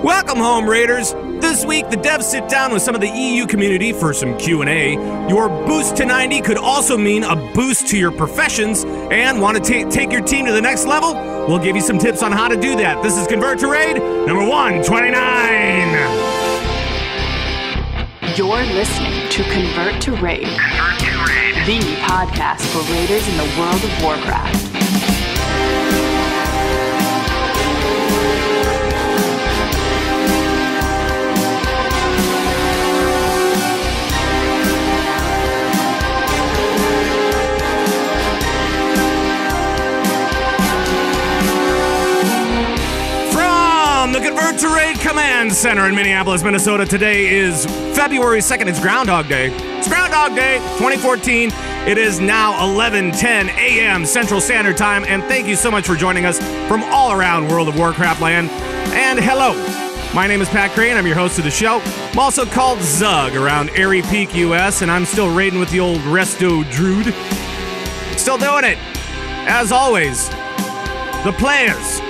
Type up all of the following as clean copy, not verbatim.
Welcome home, Raiders! This week, the devs sit down with some of the EU community for some Q&A. Your boost to 90 could also mean a boost to your professions. And want to take your team to the next level? We'll give you some tips on how to do that. This is Convert to Raid, number 129! You're listening to Convert to Raid. Convert to Raid. The podcast for raiders in the world of Warcraft. From the Convert to Raid Command Center in Minneapolis, Minnesota, today is February 2nd. It's Groundhog Day. It's Groundhog Day 2014. It is now 11:10 a.m. Central Standard Time, and thank you so much for joining us from all around World of Warcraft land. And hello, my name is Pat Krane. I'm your host of the show. I'm also called Zug around Airy Peak, U.S., and I'm still raiding with the old Resto Druid. Still doing it. As always, the players,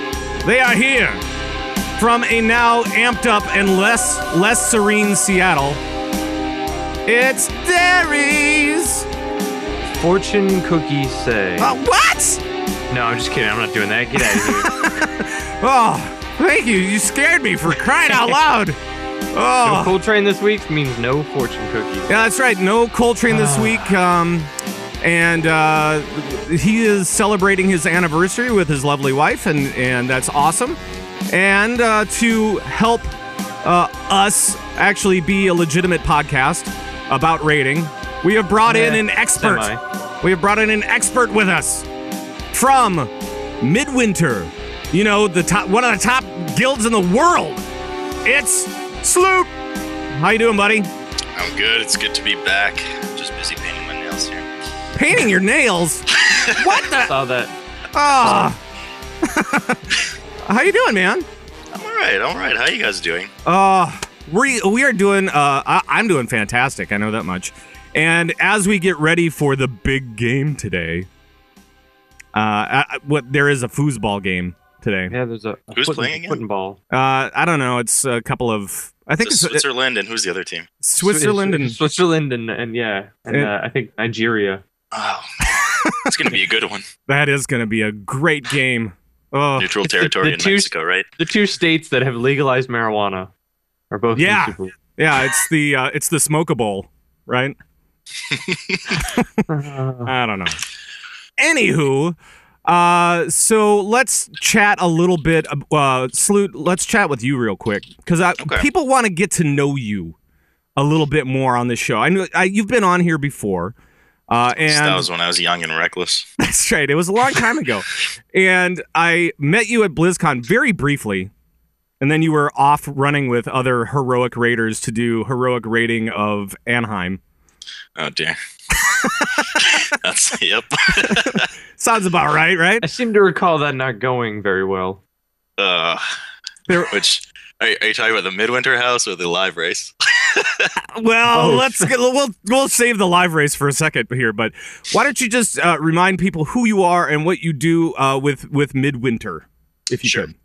they are here. From a now amped up and less serene Seattle, it's Dairies. Fortune cookies say. What? No, I'm just kidding. I'm not doing that. Get out of here. Oh, thank you. You scared me for crying out loud. Oh. No Coltrane this week means no fortune cookies. Yeah, that's right. No Coltrane this week. And he is celebrating his anniversary with his lovely wife, and that's awesome. And to help us actually be a legitimate podcast about raiding, we have brought in an expert. We have brought in an expert with us from Midwinter. You know, one of the top guilds in the world. It's Sloot. How you doing, buddy? I'm good. It's good to be back. Just busy painting my nails here. Painting your nails? What the? Saw that. Oh. How you doing, man? I'm all right. How you guys doing? We are doing. I'm doing fantastic. I know that much. And as we get ready for the big game today, there is a foosball game today. Yeah, there's a who's playing again? Football. I don't know. It's a couple of. I think it's Switzerland, and who's the other team? Switzerland and I think Nigeria. Oh, it's gonna be a good one. That is gonna be a great game. Oh. Neutral territory in Mexico, right? The two states that have legalized marijuana are both. Yeah, Super. Yeah. It's the smokable, right? I don't know. Anywho, so let's chat a little bit. Slute, let's chat with you real quick because people want to get to know you a little bit more on this show. I know you've been on here before. And that was when I was young and reckless. That's right. It was a long time ago. And I met you at BlizzCon very briefly. And then you were off running with other heroic raiders to do heroic raiding of Anaheim. Oh, dear. Yep. Sounds about right? I seem to recall that not going very well. Which, are you talking about the Midwinter house or the live race? Well, we'll save the live race for a second here, but why don't you just remind people who you are and what you do with Midwinter, if you could.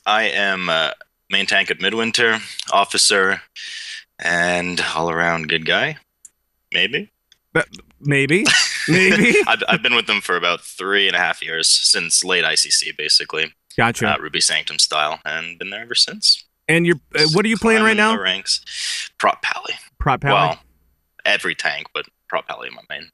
I am main tank at Midwinter, officer, and all-around good guy. Maybe. I've been with them for about 3.5 years, since late ICC, basically. Gotcha. Ruby Sanctum style, and been there ever since. And you're what are you playing right now? The ranks. Prop Pally. Well, every tank, but Prop Pally my main.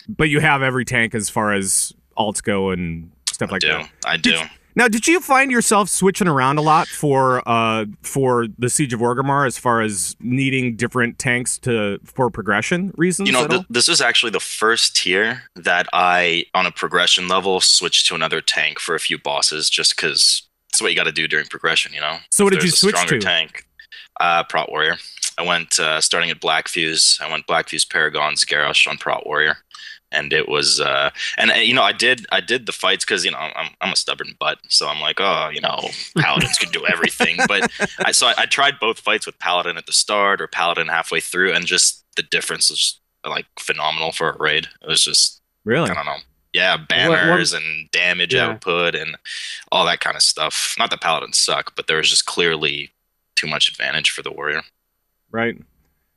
But you have every tank as far as alts go and stuff like that. I do. Now, did you find yourself switching around a lot for the Siege of Orgrimmar as far as needing different tanks for progression reasons? You know, this is actually the first tier that I, on a progression level, switched to another tank for a few bosses, just because it's what you got to do during progression, you know? So what did you switch to? Tank, Prot Warrior. I went, starting at Black Fuse, I went Black Fuse Paragons, Garrosh on Prot Warrior. And it was, and you know, I did the fights because, you know, I'm a stubborn butt, so I'm like, oh, you know, paladins can do everything. But I tried both fights with paladin at the start or paladin halfway through, and just the difference was like phenomenal for a raid. It was just really, I don't know, yeah, banners and damage output and all that kind of stuff. Not that paladins suck, but there was just clearly too much advantage for the warrior. Right.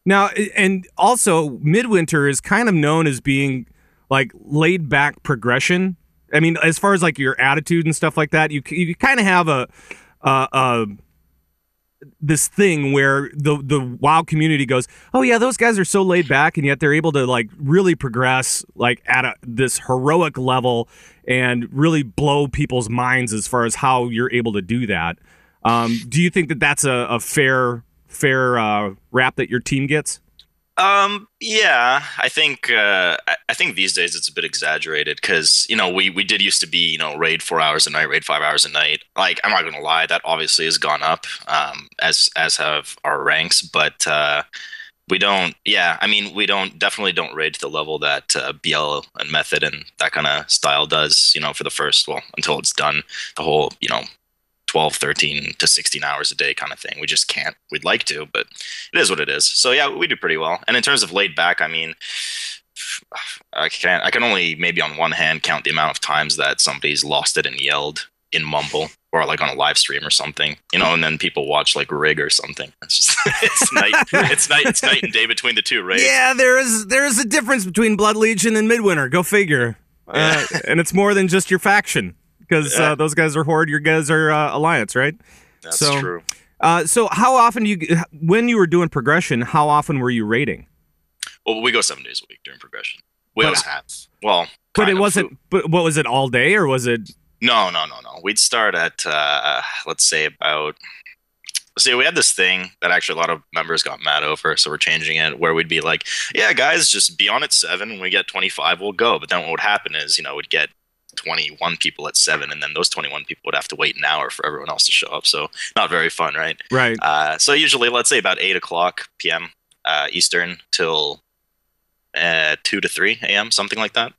Now, and also, Midwinter is kind of known as being like laid back progression. I mean, as far as like your attitude and stuff like that, you kind of have this thing where the WoW community goes, oh yeah, those guys are so laid back, and yet they're able to like really progress like at this heroic level and really blow people's minds as far as how you're able to do that. Do you think that that's a fair rap that your team gets? Yeah, I think these days it's a bit exaggerated because, we did used to be, raid 4 hours a night, raid 5 hours a night. Like, I'm not going to lie, that obviously has gone up, as have our ranks, but, we definitely don't raid to the level that, BL and Method and that kind of style does, for the first, until it's done, the whole, 12, 13 to 16 hours a day kind of thing. We just can't. We'd like to, but it is what it is. So yeah, we do pretty well. And in terms of laid back, I mean, I can only maybe on one hand count the amount of times that somebody's lost it and yelled in Mumble or like on a live stream or something, and then people watch like Rig or something. It's just it's night and day between the two, right? Yeah, there is a difference between Blood Legion and Midwinter. Go figure. And it's more than just your faction. Because those guys are Horde, your guys are Alliance, right? That's true. So how often when you were doing progression, how often were you raiding? Well, we go 7 days a week during progression. We always have. Well, but it wasn't. But what was it, all day, or was it? No. We'd start at let's say we had this thing that actually a lot of members got mad over, so we're changing it where we'd be like, yeah, guys, just be on at 7. When we get 25, we'll go. But then what would happen is, we'd get 21 people at 7, and then those 21 people would have to wait an hour for everyone else to show up. So not very fun, right? Right. So usually, let's say about 8 o'clock p.m. Eastern till 2 to 3 a.m., something like that.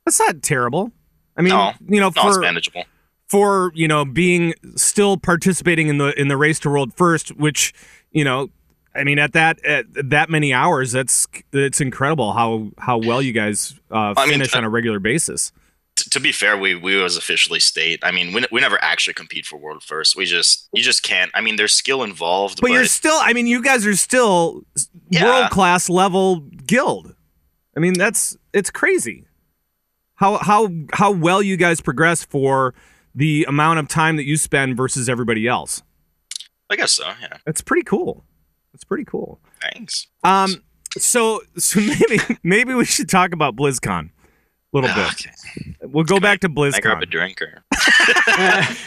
That's not terrible. I mean, it's manageable. For being still participating in the race to world first, which I mean, at that many hours, it's incredible how well you guys finish on a regular basis. To be fair, we was officially state. I mean, we never actually compete for world first. You just can't. I mean, there's skill involved, but you're still. I mean, you guys are still world class level guild. I mean, it's crazy how well you guys progress for the amount of time that you spend versus everybody else. I guess so. Yeah, it's pretty cool. Thanks. So maybe we should talk about BlizzCon. Little bit. Okay. We'll go back to BlizzCon. I grab a drink or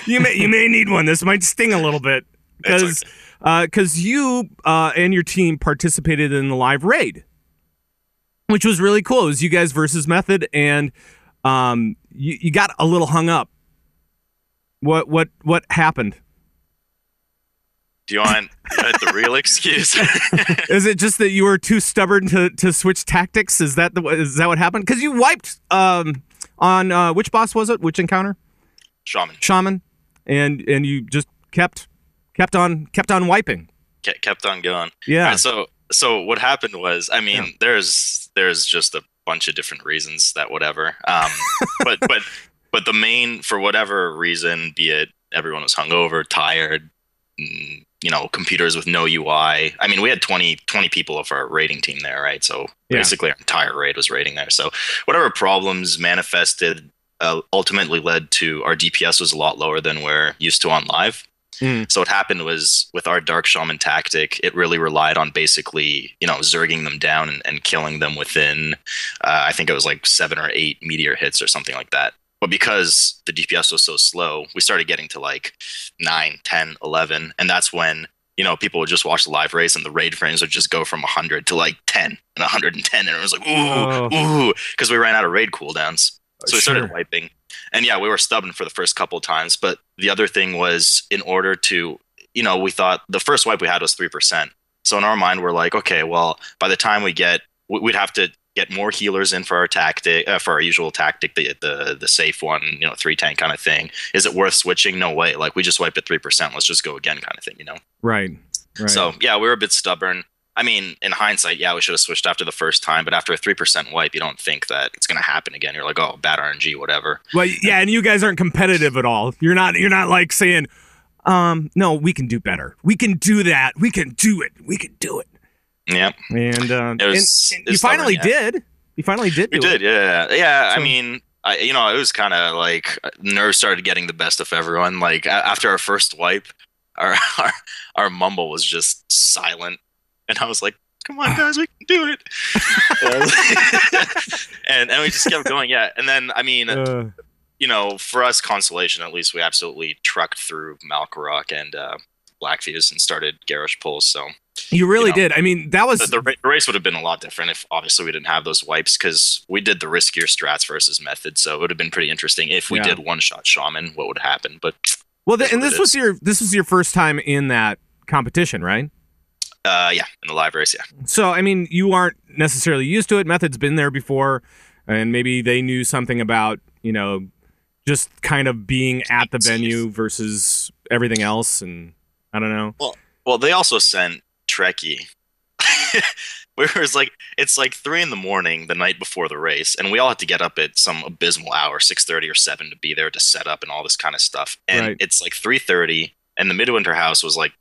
you may need one. This might sting a little bit because you and your team participated in the live raid, which was really cool. It was you guys versus Method, and you got a little hung up. What happened? Do you want the real excuse? Is it just that you were too stubborn to switch tactics? Is that what happened? Because you wiped on which boss was it? Which encounter? Shaman, and you just kept on wiping. Kept on going. Yeah. Right, so what happened was, I mean, there's just a bunch of different reasons that whatever. But the main, for whatever reason, be it everyone was hungover, tired. Computers with no UI. I mean, we had 20 people of our raiding team there, right? So basically our entire raid was raiding there. So whatever problems manifested ultimately led to our DPS was a lot lower than we're used to on live. So what happened was with our Dark Shaman tactic, it really relied on basically, zerging them down and killing them within, I think it was like 7 or 8 meteor hits or something like that. But because the DPS was so slow, we started getting to like 9, 10, 11. And that's when, people would just watch the live race and the raid frames would just go from 100 to like 10 and 110. And it was like, ooh, because we ran out of raid cooldowns. So we started wiping. And yeah, we were stubborn for the first couple of times. But the other thing was, in order to, we thought the first wipe we had was 3%. So in our mind, we're like, okay, well, by the time we'd have to get more healers in for our tactic, for our usual tactic, the safe one, 3 tank kind of thing. Is it worth switching? No way. Like, we just wiped at 3%. Let's just go again kind of thing, Right. So yeah, we were a bit stubborn. I mean, in hindsight, yeah, we should have switched after the first time, but after a 3% wipe, you don't think that it's going to happen again. You're like, oh, bad RNG, whatever. Well, yeah, and you guys aren't competitive at all. You're not like saying, no, we can do better. We can do that. We can do it. We can do it. Yeah. And you finally did. You finally did. We did. Yeah. So, I mean, it was kind of like nerves started getting the best of everyone. Like after our first wipe, our mumble was just silent, and I was like, "Come on, guys, we can do it." and we just kept going. Yeah, and then I mean, for us, consolation at least, we absolutely trucked through Malkorok and Blackfuse and started Garrosh pulls. So you really did. I mean, that was the race would have been a lot different if obviously we didn't have those wipes, because we did the riskier strats versus method. So it would have been pretty interesting if we did one shot shaman. What would happen? But this was your first time in that competition, right? Yeah, in the live race, yeah. So I mean, you aren't necessarily used to it. Method's been there before, and maybe they knew something about just kind of being at the venue versus everything else, and I don't know. Well, they also sent Trekkie. It's like 3 a.m. the night before the race, and we all had to get up at some abysmal hour, 6:30 or 7, to be there to set up and all this kind of stuff. And it's like 3:30, and the Midwinter house was like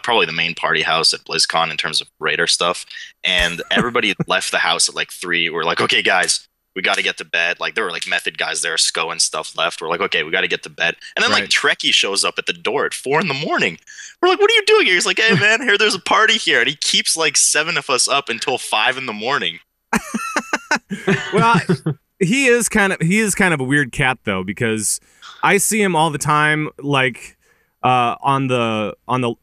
probably the main party house at BlizzCon in terms of Raider stuff. And everybody left the house at like 3. We're like, okay, guys, we got to get to bed. Like there were like method guys there, SCO and stuff left. We're like, okay, we got to get to bed. And then like Trekkie shows up at the door at 4 a.m. We're like, what are you doing here? He's like, hey man, there's a party here. And he keeps like 7 of us up until 5 a.m. Well, he is kind of a weird cat though, because I see him all the time, like on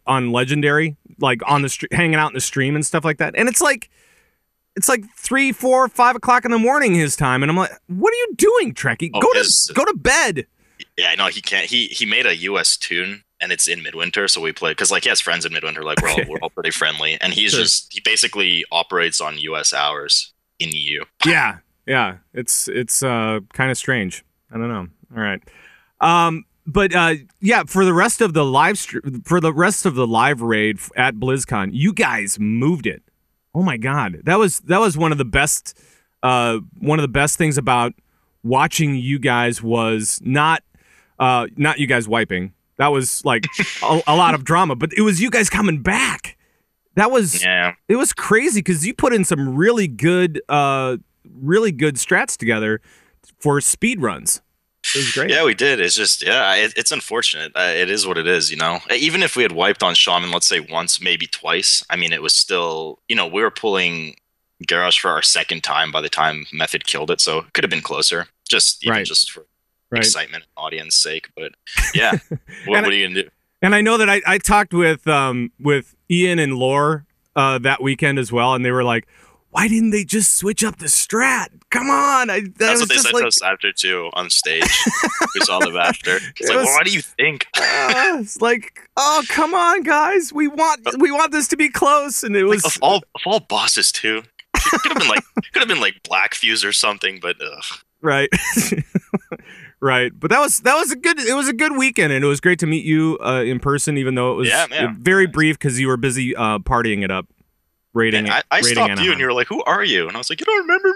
Legendary, like on the hanging out in the stream and stuff like that. And it's like 3, 4, 5 o'clock in the morning his time, and I'm like, what are you doing, Trekkie? Go to bed. Yeah, I know he can't. He made a US tune, and it's in Midwinter, so we play because like he has friends in Midwinter, like we're all pretty friendly, and he basically operates on US hours in EU. Yeah, it's kind of strange. I don't know. All right. But for the rest of the live raid at BlizzCon, you guys moved it. Oh my God, that was one of the best things about watching you guys was not you guys wiping. That was like a lot of drama, but it was you guys coming back. That was It was crazy because you put in some really good strats together for speed runs. It was great. Yeah, we did. It's just, it's unfortunate. It is what it is, Even if we had wiped on Shaman, let's say once, maybe twice, I mean, it was still, we were pulling Garrosh for our second time by the time Method killed it, so it could have been closer, just for excitement and audience sake. But yeah, what are you going to do? And I know that I talked with Ian and Lore that weekend as well, and they were like, why didn't they just switch up the strat? Come on. That's what they said to us after, too, on stage. We saw them after. It's like, well, what do you think? It's like, oh, come on, guys. We want this to be close. And it was... Like, of all bosses, too. It could have been like Blackfuse or something, but... Right. Right. But it was a good weekend, and it was great to meet you in person, even though it was very brief because you were busy partying it up. I stopped you and you were like, who are you? And I was like, you don't remember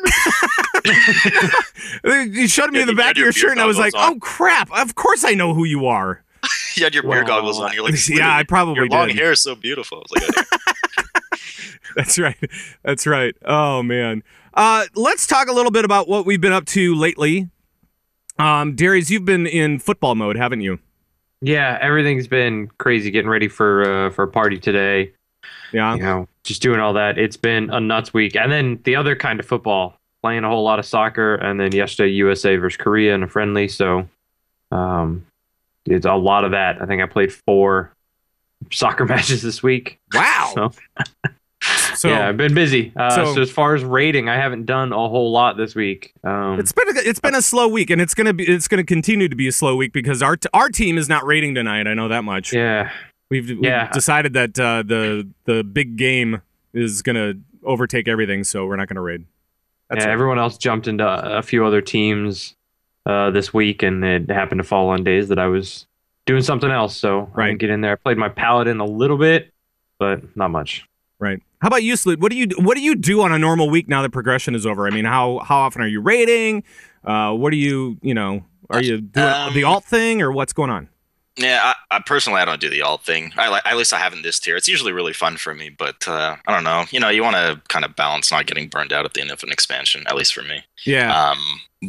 me? You showed me in the back of your shirt and I was like, oh crap, of course I know who you are. You had your beer goggles on. You're like, yeah, I probably your did. Long hair is so beautiful. I was like, okay. That's right. Oh man. Let's talk a little bit about what we've been up to lately. Dairies, you've been in football mode, haven't you? Yeah, everything's been crazy getting ready for a party today. Yeah. Just doing all that. It's been a nuts week. And then the other kind of football, playing a whole lot of soccer. And then yesterday, USA versus Korea in a friendly. So it's a lot of that. I think I played 4 soccer matches this week. Wow. So yeah, I've been busy. So as far as rating, I haven't done a whole lot this week. It's been a slow week, and it's gonna continue to be a slow week because our team is not rating tonight. I know that much. Yeah. We've decided that the big game is going to overtake everything, so we're not going to raid. Everyone else jumped into a few other teams this week, and it happened to fall on days that I was doing something else, so I didn't get in there. I played my Paladin a little bit, but not much. Right. How about you, Slute? What do you do on a normal week now that progression is over? I mean, how often are you raiding? What are you doing the alt thing, or what's going on? Yeah, I personally I don't do the alt thing. At least I haven't this tier. It's usually really fun for me, but I don't know. You want to kind of balance not getting burned out at the end of an expansion, at least for me. Yeah. Um,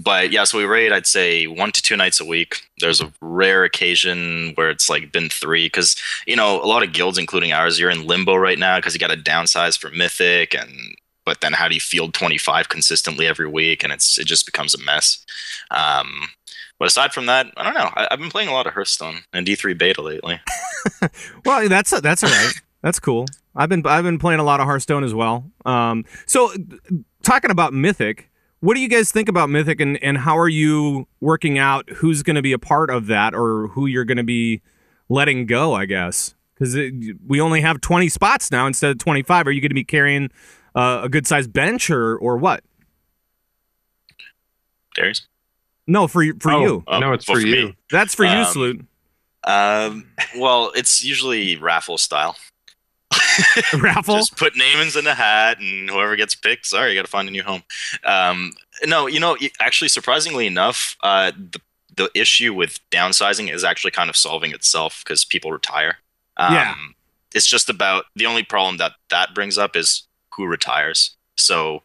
but yeah, so we raid, I'd say 1 to 2 nights a week. There's a rare occasion where it's like been 3 because a lot of guilds, including ours, you're in limbo right now because you got to downsize for Mythic, and but then how do you field 25 consistently every week? And it just becomes a mess. But aside from that, I don't know. I've been playing a lot of Hearthstone and D3 beta lately. Well, that's all right. That's cool. I've been playing a lot of Hearthstone as well. So talking about Mythic, what do you guys think about Mythic, and how are you working out who's going to be a part of that, or who you're going to be letting go, I guess? Because we only have 20 spots now instead of 25. Are you going to be carrying a good-sized bench, or what? Darius? No, for you. No, it's for you. Me. That's for you, Slute. Well, it's usually raffle style. Raffle? Just put names in a hat, and whoever gets picked, sorry, you got to find a new home. No, actually, surprisingly enough, the issue with downsizing is actually kind of solving itself because people retire. Yeah. It's just about the only problem that brings up is who retires. So,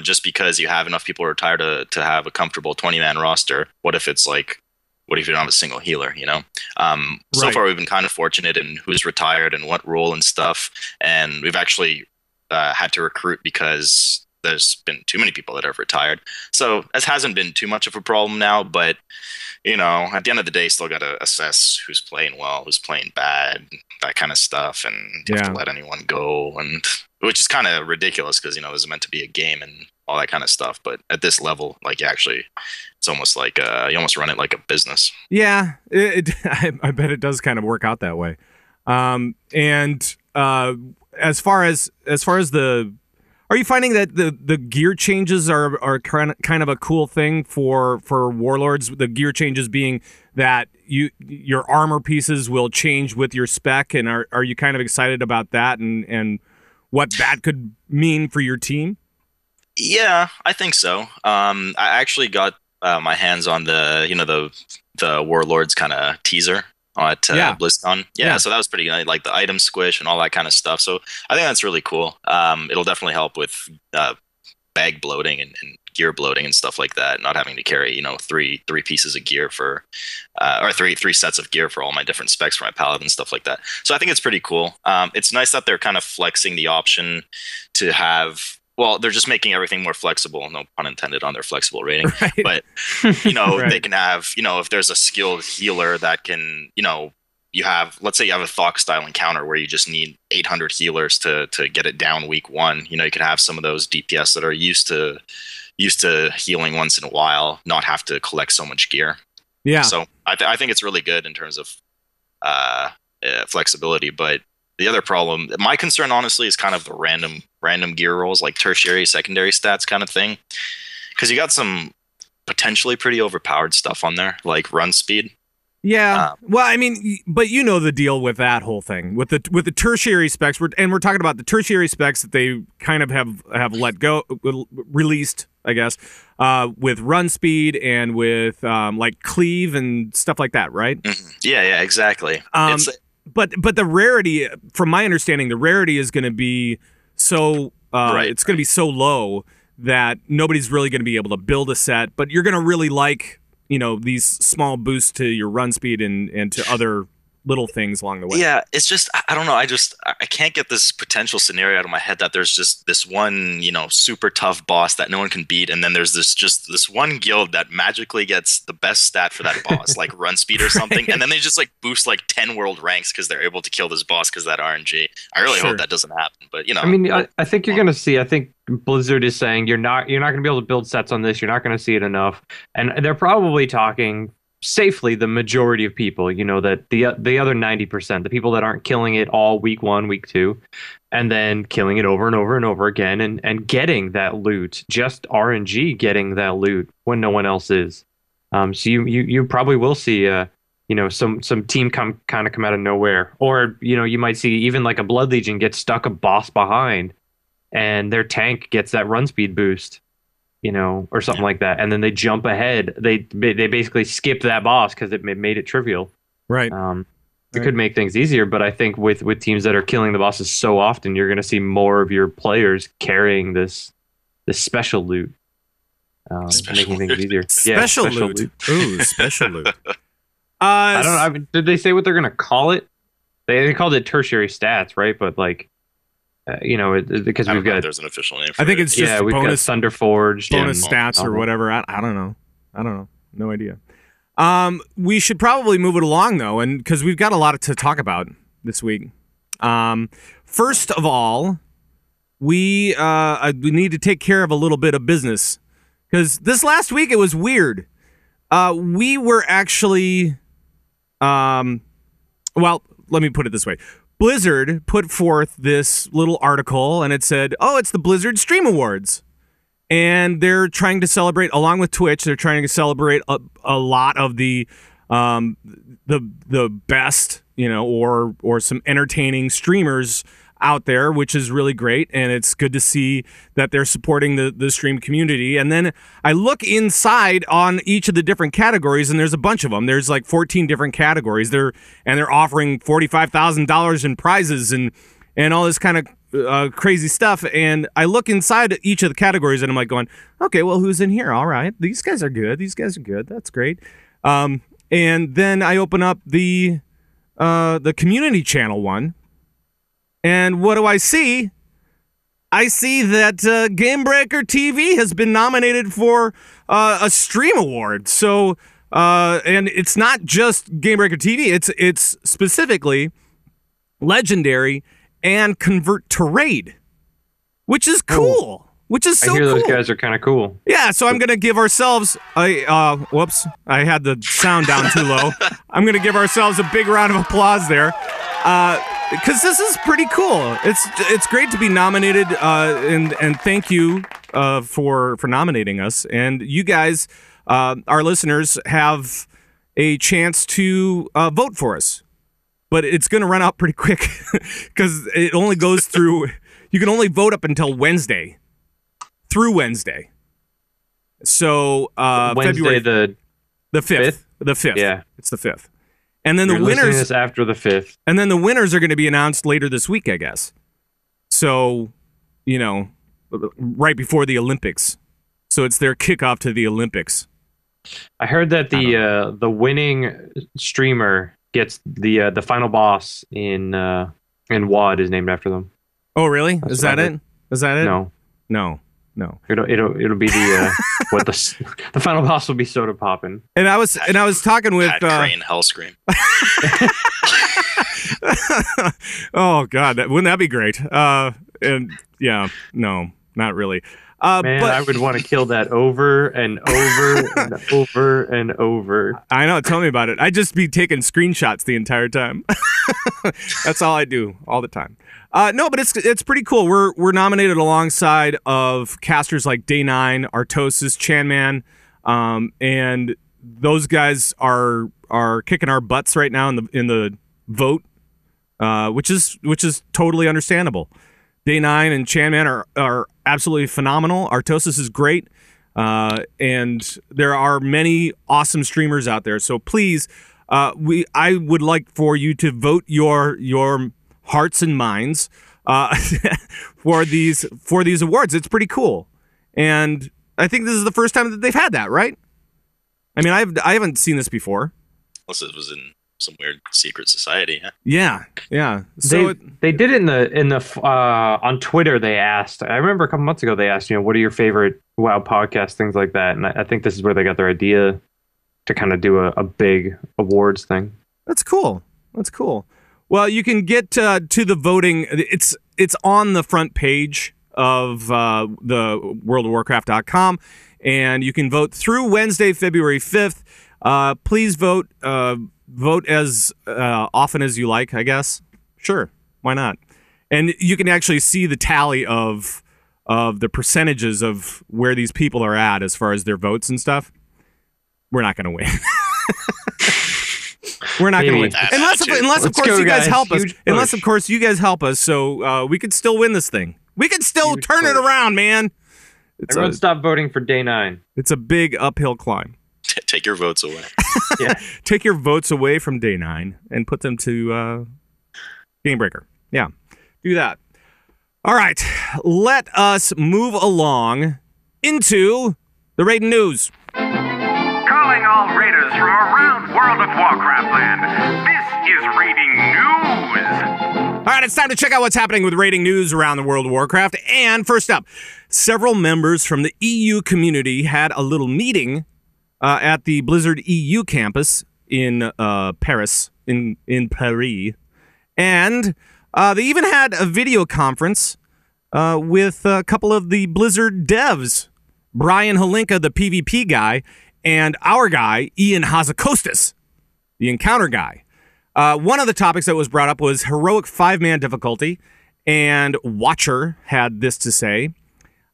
just because you have enough people retire to have a comfortable 20-man roster, what if you don't have a single healer, So Right. far, we've been kind of fortunate in who's retired and what role and stuff. And we've actually had to recruit because there's been too many people that have retired. So it hasn't been too much of a problem now. But, at the end of the day, still got to assess who's playing well, who's playing bad, that kind of stuff. And you have to let anyone go. And which is kind of ridiculous because, this is meant to be a game and all that kind of stuff. But at this level, it's almost like you almost run it like a business. Yeah, I bet it does kind of work out that way. And as far as are you finding that the gear changes are kind of a cool thing for Warlords? The gear changes being that your armor pieces will change with your spec, and are you kind of excited about that and what that could mean for your team? Yeah, I think so. I actually got my hands on the Warlords kind of teaser at BlizzCon. Yeah, so that was pretty nice, like the item squish and all that kind of stuff. So I think that's really cool. It'll definitely help with bag bloating and gear bloating and stuff like that. Not having to carry three pieces of gear for or three sets of gear for all my different specs for my palette and stuff like that. So I think it's pretty cool. It's nice that they're kind of flexing the option to have. Well, they're just making everything more flexible. No pun intended on their flexible rating. Right. But, Right. They can have, if there's a skilled healer that can, let's say you have a Thok style encounter where you just need 800 healers to get it down week 1. You can have some of those DPS that are used to healing once in a while, not have to collect so much gear. Yeah. So I think it's really good in terms of flexibility. But the other problem, my concern, honestly, is kind of the random gear rolls, like tertiary, secondary stats kind of thing. Because you got some potentially pretty overpowered stuff on there, like run speed. Yeah. Well, I mean, but the deal with that whole thing with the tertiary specs, we're talking about the tertiary specs that they kind of have let go, released, I guess, with run speed and with like cleave and stuff like that, right? Mm-hmm. Yeah, exactly. But the rarity, from my understanding, the rarity is going to be so it's going to be so low that nobody's really going to be able to build a set. But you're going to really like these small boosts to your run speed and to other little things along the way. Yeah, it's just I don't know. I can't get this potential scenario out of my head that there's just this one super tough boss that no one can beat, and then there's this one guild that magically gets the best stat for that boss, like run speed or something, right. And then they just like boost like 10 world ranks because they're able to kill this boss because that RNG. I really hope that doesn't happen, but I mean, I think you're gonna see. I think Blizzard is saying you're not gonna be able to build sets on this. You're not gonna see it enough, and they're probably talking safely the majority of people, that the other 90%, the people that aren't killing it all week 1, week 2, and then killing it over and over and over again and getting that loot, just RNG getting that loot when no one else is. So you probably will see some team come out of nowhere, or you might see even like a Blood Legion get stuck a boss behind and their tank gets that run speed boost. Or something like that, and then they jump ahead. They basically skip that boss because it made it trivial. Right. It could make things easier, but I think with teams that are killing the bosses so often, you're going to see more of your players carrying this special loot, making things easier. Special loot. Ooh, special loot. I don't know. Did they say what they're going to call it? They called it tertiary stats, right? But like, because we've got there's an official name. For I think it's just we've bonus got Thunderforged, bonus stats or whatever. I don't know. No idea. We should probably move it along though, and because we've got a lot to talk about this week. First of all, we need to take care of a little bit of business because this last week it was weird. We were actually, well, let me put it this way. Blizzard put forth this little article, and it said, "Oh, it's the Blizzard Stream Awards." And they're trying to celebrate, along with Twitch, they're trying to celebrate a lot of the best, or some entertaining streamers out there, which is really great. And it's good to see that they're supporting the stream community. And then I look inside on each of the different categories, and there's a bunch of them. There's like 14 different categories. They're offering $45,000 in prizes and all this kind of crazy stuff. And I look inside each of the categories and I'm like going, okay, well, who's in here? All right. These guys are good. That's great. And then I open up the community channel one. And what do I see? I see that Gamebreaker TV has been nominated for a Stream Award. So, and it's not just Gamebreaker TV. It's specifically Legendary and Convert to Raid, which is cool. Which is so cool. I hear those guys are kind of cool. Yeah, so I'm going to give ourselves whoops, I had the sound down too low. I'm going to give ourselves a big round of applause there. Because this is pretty cool. It's great to be nominated, and thank you for nominating us. And you guys, our listeners, have a chance to vote for us. But it's going to run out pretty quick because it only goes through. You can only vote up until Wednesday, through Wednesday. So Wednesday February the 5th. The 5th. Yeah, it's the 5th. And then You're the winners is after the 5th. And then the winners are going to be announced later this week, I guess. So, right before the Olympics. So it's their kickoff to the Olympics. I heard that the winning streamer gets the final boss in WoD is named after them. Oh, really? Is that it? Is that it? No. It'll be the what the final boss will be soda poppin'. And I was talking with Krane Hellscream. Oh God, wouldn't that be great? And yeah, no, not really. Man, but I would want to kill that over and over and over and over. I know. Tell me about it. I'd just be taking screenshots the entire time. That's all I do all the time. No, but it's pretty cool. We're nominated alongside of casters like Day9, Artosis, Chanman, and those guys are kicking our butts right now in the vote, which is totally understandable. Day9 and Chanman are absolutely phenomenal. Artosis is great, and there are many awesome streamers out there. So please, I would like for you to vote your hearts and minds for these awards. It's pretty cool, and I think this is the first time that they've had that, right? I mean, I haven't seen this before. Unless it was in some weird secret society. Huh? Yeah. So they did it in the on Twitter. They asked. I remember a couple months ago they asked, what are your favorite WoW podcasts, things like that. And I think this is where they got their idea to kind of do a big awards thing. That's cool. Well, you can get to the voting. It's on the front page of the worldofwarcraft.com, and you can vote through Wednesday, February 5th. Please vote. Vote as often as you like, I guess. Sure, why not? And you can actually see the tally of the percentages of where these people are at as far as their votes and stuff. We're not going to win. We're not going to win unless of course you guys help us. Unless of course you guys help us, so we could still win this thing. We could still turn it around, man. Everyone stop voting for Day9. It's a big uphill climb. Take your votes away. Yeah. Take your votes away from day 9 and put them to Game Breaker. Yeah, do that. All right, let us move along into the raid news. Calling all raiders from around World of Warcraft land. This is raiding news. All right, it's time to check out what's happening with raiding news around the World of Warcraft. And first up, several members from the EU community had a little meeting at the Blizzard EU campus in Paris, in Paris. And they even had a video conference with a couple of the Blizzard devs, Brian Holinka, the PvP guy, and our guy, Ian Hazzikostas, the encounter guy. One of the topics that was brought up was heroic 5-man difficulty, and Watcher had this to say.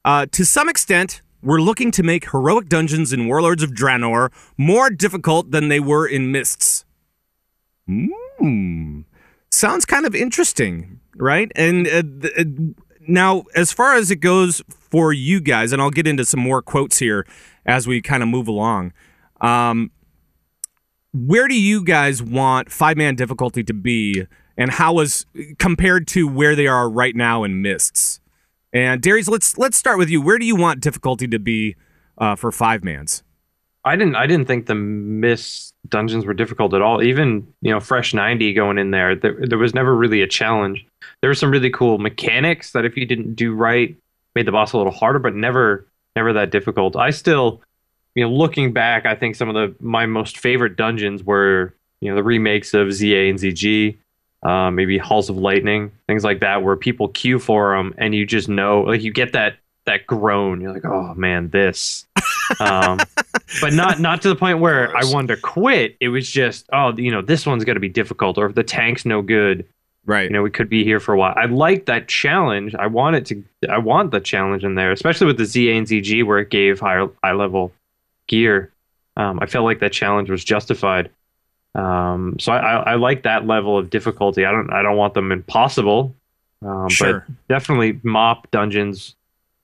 To some extent, we're looking to make heroic dungeons in Warlords of Draenor more difficult than they were in Mists. Sounds kind of interesting, right? And now, as far as it goes for you guys, and I'll get into some more quotes here as we kind of move along, where do you guys want 5-man difficulty to be, and how was compared to where they are right now in Mists? And Dairies, let's start with you. Where do you want difficulty to be for 5-mans? I didn't think the Mist dungeons were difficult at all. Even, fresh 90 going in there was never really a challenge. There were some really cool mechanics that if you didn't do right made the boss a little harder, but never that difficult. I still, looking back, I think some of my most favorite dungeons were, the remakes of ZA and ZG, maybe Halls of Lightning, things like that, where people queue for them and you just know, like, you get that groan. You're like, oh man, this. But not to the point where I wanted to quit. It was just, this one's got to be difficult, or if the tank's no good, right? We could be here for a while. I like that challenge. I want the challenge in there, especially with the ZA and ZG where it gave high level gear. I felt like that challenge was justified. So I like that level of difficulty. I don't want them impossible. Sure. But definitely mop dungeons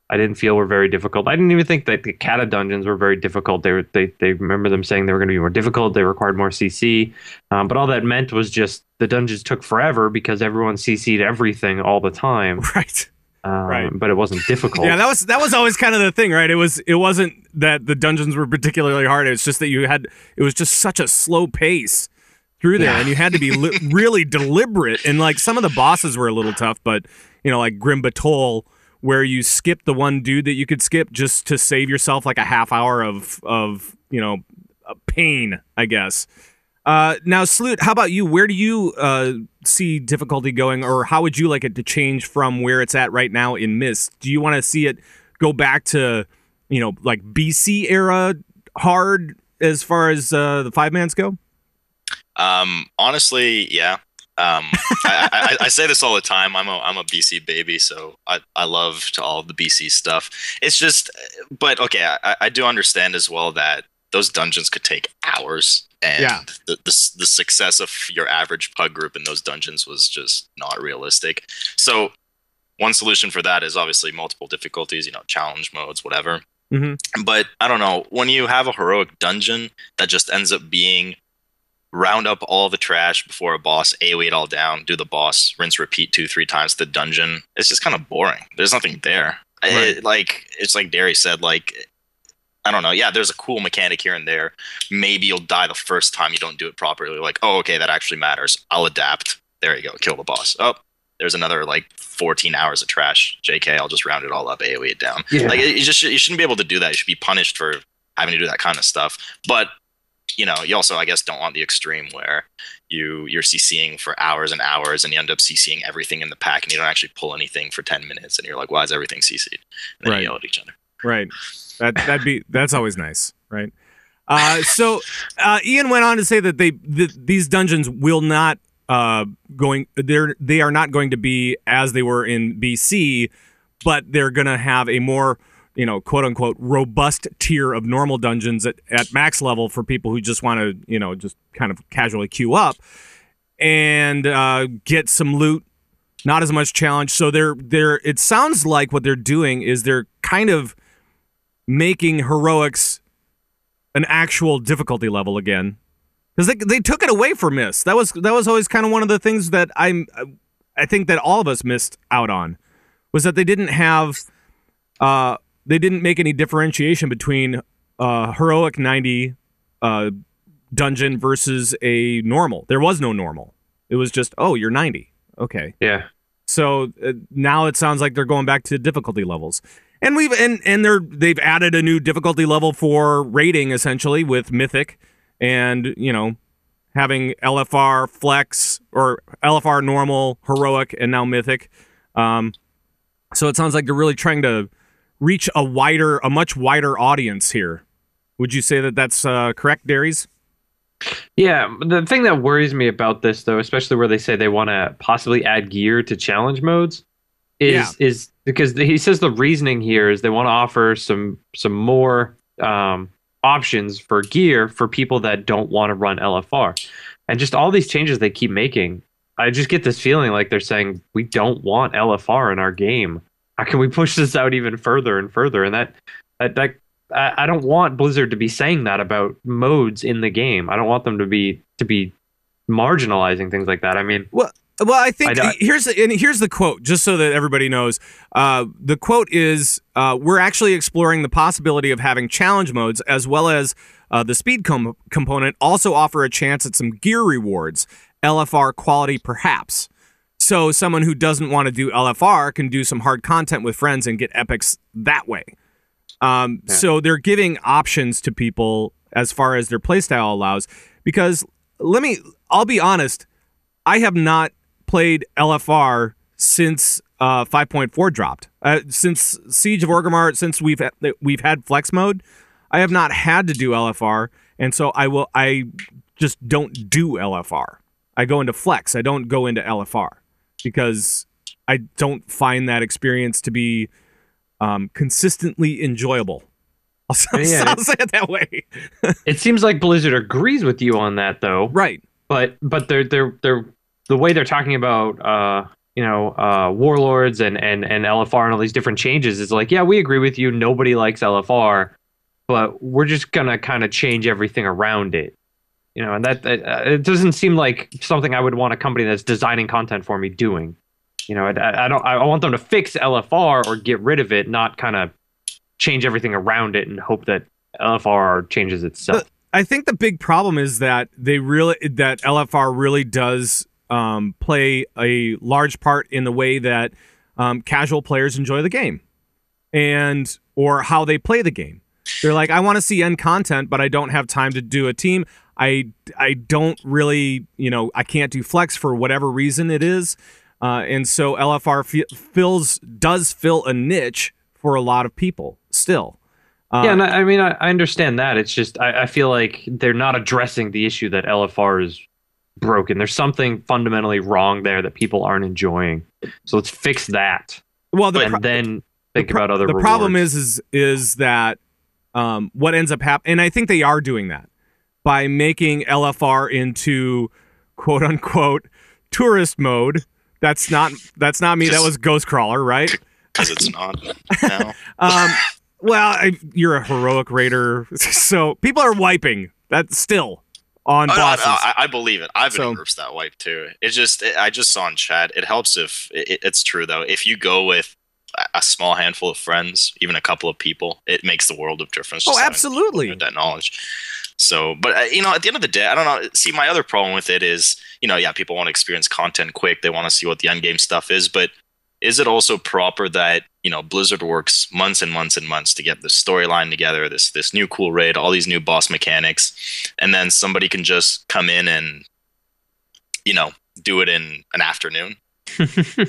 I didn't feel were very difficult. I didn't even think that the Kata dungeons were very difficult. They remember them saying they were going to be more difficult. They required more CC. But all that meant was just the dungeons took forever because everyone CC'd everything all the time. Right. Right. But it wasn't difficult. Yeah, that was always kind of the thing, right? It wasn't that the dungeons were particularly hard. It's just that it was just such a slow pace through there, and you had to be really deliberate. And like some of the bosses were a little tough, but like Grim Batol, where you skip the one dude that you could skip just to save yourself like a half hour of pain, I guess. Now, Slute, how about you? Where do you see difficulty going, or how would you like it to change from where it's at right now in Mist? Do you want to see it go back to, like BC era hard as far as the 5-mans go? Honestly, yeah. I say this all the time. I'm a BC baby, so I love to all of the BC stuff. It's just, but okay, I do understand as well that those dungeons could take hours, and the success of your average pug group in those dungeons was just not realistic. So one solution for that is obviously multiple difficulties, challenge modes, whatever. Mm-hmm. But I don't know, when you have a heroic dungeon that just ends up being round up all the trash before a boss, AoE it all down, do the boss, rinse, repeat 2-3 times the dungeon. It's just kind of boring. There's nothing there. Right. It's like Derry said, like, I don't know. Yeah, there's a cool mechanic here and there. Maybe you'll die the first time you don't do it properly. Like, oh, okay, that actually matters. I'll adapt. There you go. Kill the boss. Oh, there's another like 14 hours of trash. JK, I'll just round it all up, AoE it down. Yeah. Like, you shouldn't be able to do that. You should be punished for having to do that kind of stuff. But you also, I guess, don't want the extreme where you're CCing for hours and hours and you end up CCing everything in the pack and you don't actually pull anything for 10 minutes and you're like, why is everything CC'd? And then you yell at each other. Right. That's always nice, right? So Ian went on to say that these dungeons will not they are not going to be as they were in BC, but they're going to have a more quote unquote robust tier of normal dungeons at max level for people who just want to, just kind of casually queue up and get some loot, not as much challenge. So it sounds like what they're doing is they're kind of making heroics an actual difficulty level again, because they took it away from Mist. That was always kind of one of the things that I think that all of us missed out on, was that they didn't make any differentiation between heroic 90 dungeon versus a normal. There was no normal. It was just, oh, you're 90. Okay. Yeah. So now it sounds like they're going back to difficulty levels. And they've added a new difficulty level for raiding, essentially, with Mythic, and having LFR flex, or LFR normal, heroic, and now Mythic. So it sounds like they're really trying to reach a much wider audience here. Would you say that that's correct, Dairies? Yeah, the thing that worries me about this, though, especially where they say they want to possibly add gear to challenge modes, is because he says the reasoning here is they want to offer some more options for gear for people that don't want to run LFR. And just all these changes they keep making, I just get this feeling like they're saying, we don't want LFR in our game. How can we push this out even further and further? And that I don't want Blizzard to be saying that about modes in the game. I don't want them to be marginalizing things like that. I mean, well, I think here's the quote, just so that everybody knows. The quote is, "We're actually exploring the possibility of having challenge modes, as well as the speed component, also offer a chance at some gear rewards, LFR quality perhaps. So someone who doesn't want to do LFR can do some hard content with friends and get epics that way." So they're giving options to people as far as their playstyle allows. Because I'll be honest, I have not played LFR since 5.4 dropped. Since Siege of Orgrimmar, since we've had flex mode, I have not had to do LFR, and so I just don't do LFR. I go into flex. I don't go into LFR because I don't find that experience to be consistently enjoyable. I'll say it that way. It seems like Blizzard agrees with you on that, though. Right. But they're the way they're talking about Warlords and LFR and all these different changes is like, yeah, we agree with you. Nobody likes LFR, but we're just gonna kind of change everything around it. And that it doesn't seem like something I would want a company that's designing content for me doing. I want them to fix LFR or get rid of it, not kind of change everything around it and hope that LFR changes itself. I think the big problem is that that LFR really does play a large part in the way that casual players enjoy the game, or how they play the game. They're like, I want to see end content, but I don't have time to do a team. I don't really, I can't do flex for whatever reason it is. And so LFR does fill a niche for a lot of people still. And I mean, I understand that. It's just, I feel like they're not addressing the issue that LFR is broken. There's something fundamentally wrong there that people aren't enjoying. So let's fix that. Well, then think about other rewards. The problem is that what ends up happening, and I think they are doing that, by making LFR into quote unquote tourist mode. That's not me. That was Ghostcrawler, right? Because it's not. No. Well, you're a heroic raider, so people are wiping that still on bosses. No, I believe it. I've been in groups that wipe too. I just saw in chat. It helps if it's true though. If you go with a small handful of friends, even a couple of people, it makes the world of difference. Oh, absolutely. That knowledge. So, but at the end of the day, I don't know. See, my other problem with it is, people want to experience content quick. They want to see what the end game stuff is. But is it also proper that, Blizzard works months and months and months to get this storyline together, this new cool raid, all these new boss mechanics, and then somebody can just come in and, do it in an afternoon?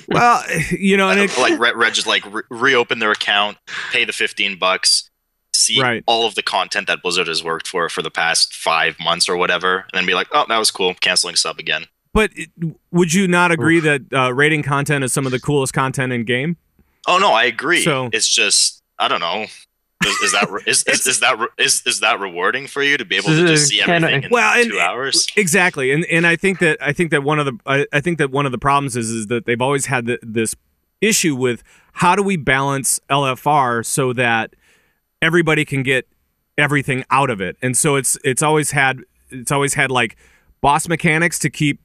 Well, and just reopen their account, pay the $15, see all of the content that Blizzard has worked for the past 5 months or whatever, and then be like, oh, that was cool, canceling sub again. But would you not agree that raiding content is some of the coolest content in game? Oh no, I agree. So, it's just, I don't know. Is that rewarding for you to be able to just see everything in 2 hours? Exactly, and I think that one of the problems is that they've always had this issue with how do we balance LFR so that everybody can get everything out of it. And so it's always had like boss mechanics to keep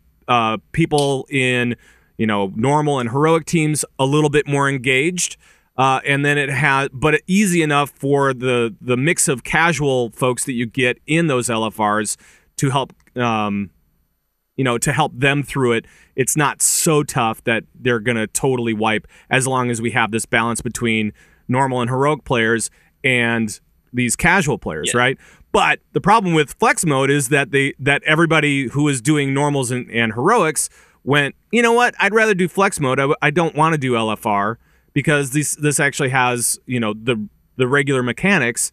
people in, you know, normal and heroic teams a little bit more engaged. And then it has, but easy enough for the mix of casual folks that you get in those LFRs to help, to help them through it. It's not so tough that they're going to totally wipe, as long as we have this balance between normal and heroic players and these casual players, right? But the problem with flex mode is that everybody who is doing normals and heroics went, you know what? I'd rather do flex mode. I don't want to do LFR because this actually has, you know, the regular mechanics,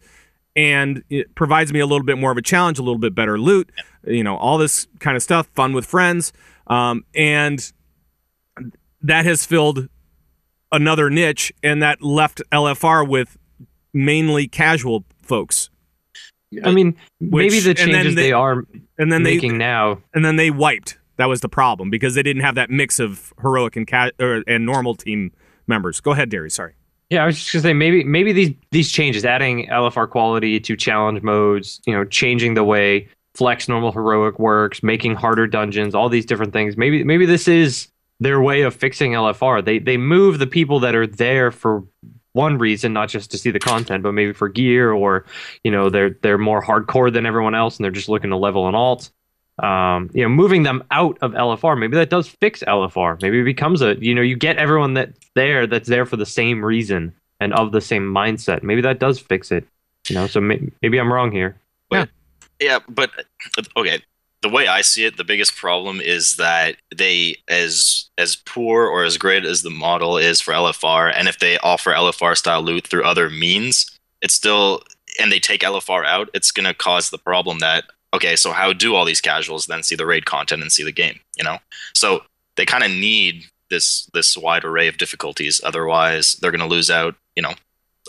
and it provides me a little bit more of a challenge, a little bit better loot, you know, all this kind of stuff, fun with friends, and that has filled another niche, and that left LFR with mainly casual folks. I mean, maybe the changes they are making now, and then they wiped. That was the problem, because they didn't have that mix of heroic and normal team members. Go ahead, Dairies. Sorry. Yeah, I was just gonna say maybe these changes, adding LFR quality to challenge modes, you know, changing the way flex, normal, heroic works, making harder dungeons, all these different things. Maybe this is their way of fixing LFR. They move the people that are there for one reason, not just to see the content, but maybe for gear, or, you know, they're more hardcore than everyone else and they're just looking to level an alt. You know, moving them out of LFR, maybe that does fix LFR. Maybe it becomes you get everyone that's there for the same reason and of the same mindset. Maybe that does fix it. You know, so maybe I'm wrong here. Yeah, but okay. The way I see it, the biggest problem is that they, as poor or as great as the model is for LFR, and if they offer LFR style loot through other means, it's still, and they take LFR out, it's going to cause the problem that, okay, so how do all these casuals then see the raid content and see the game, you know? So they kind of need this wide array of difficulties, otherwise they're going to lose out, you know,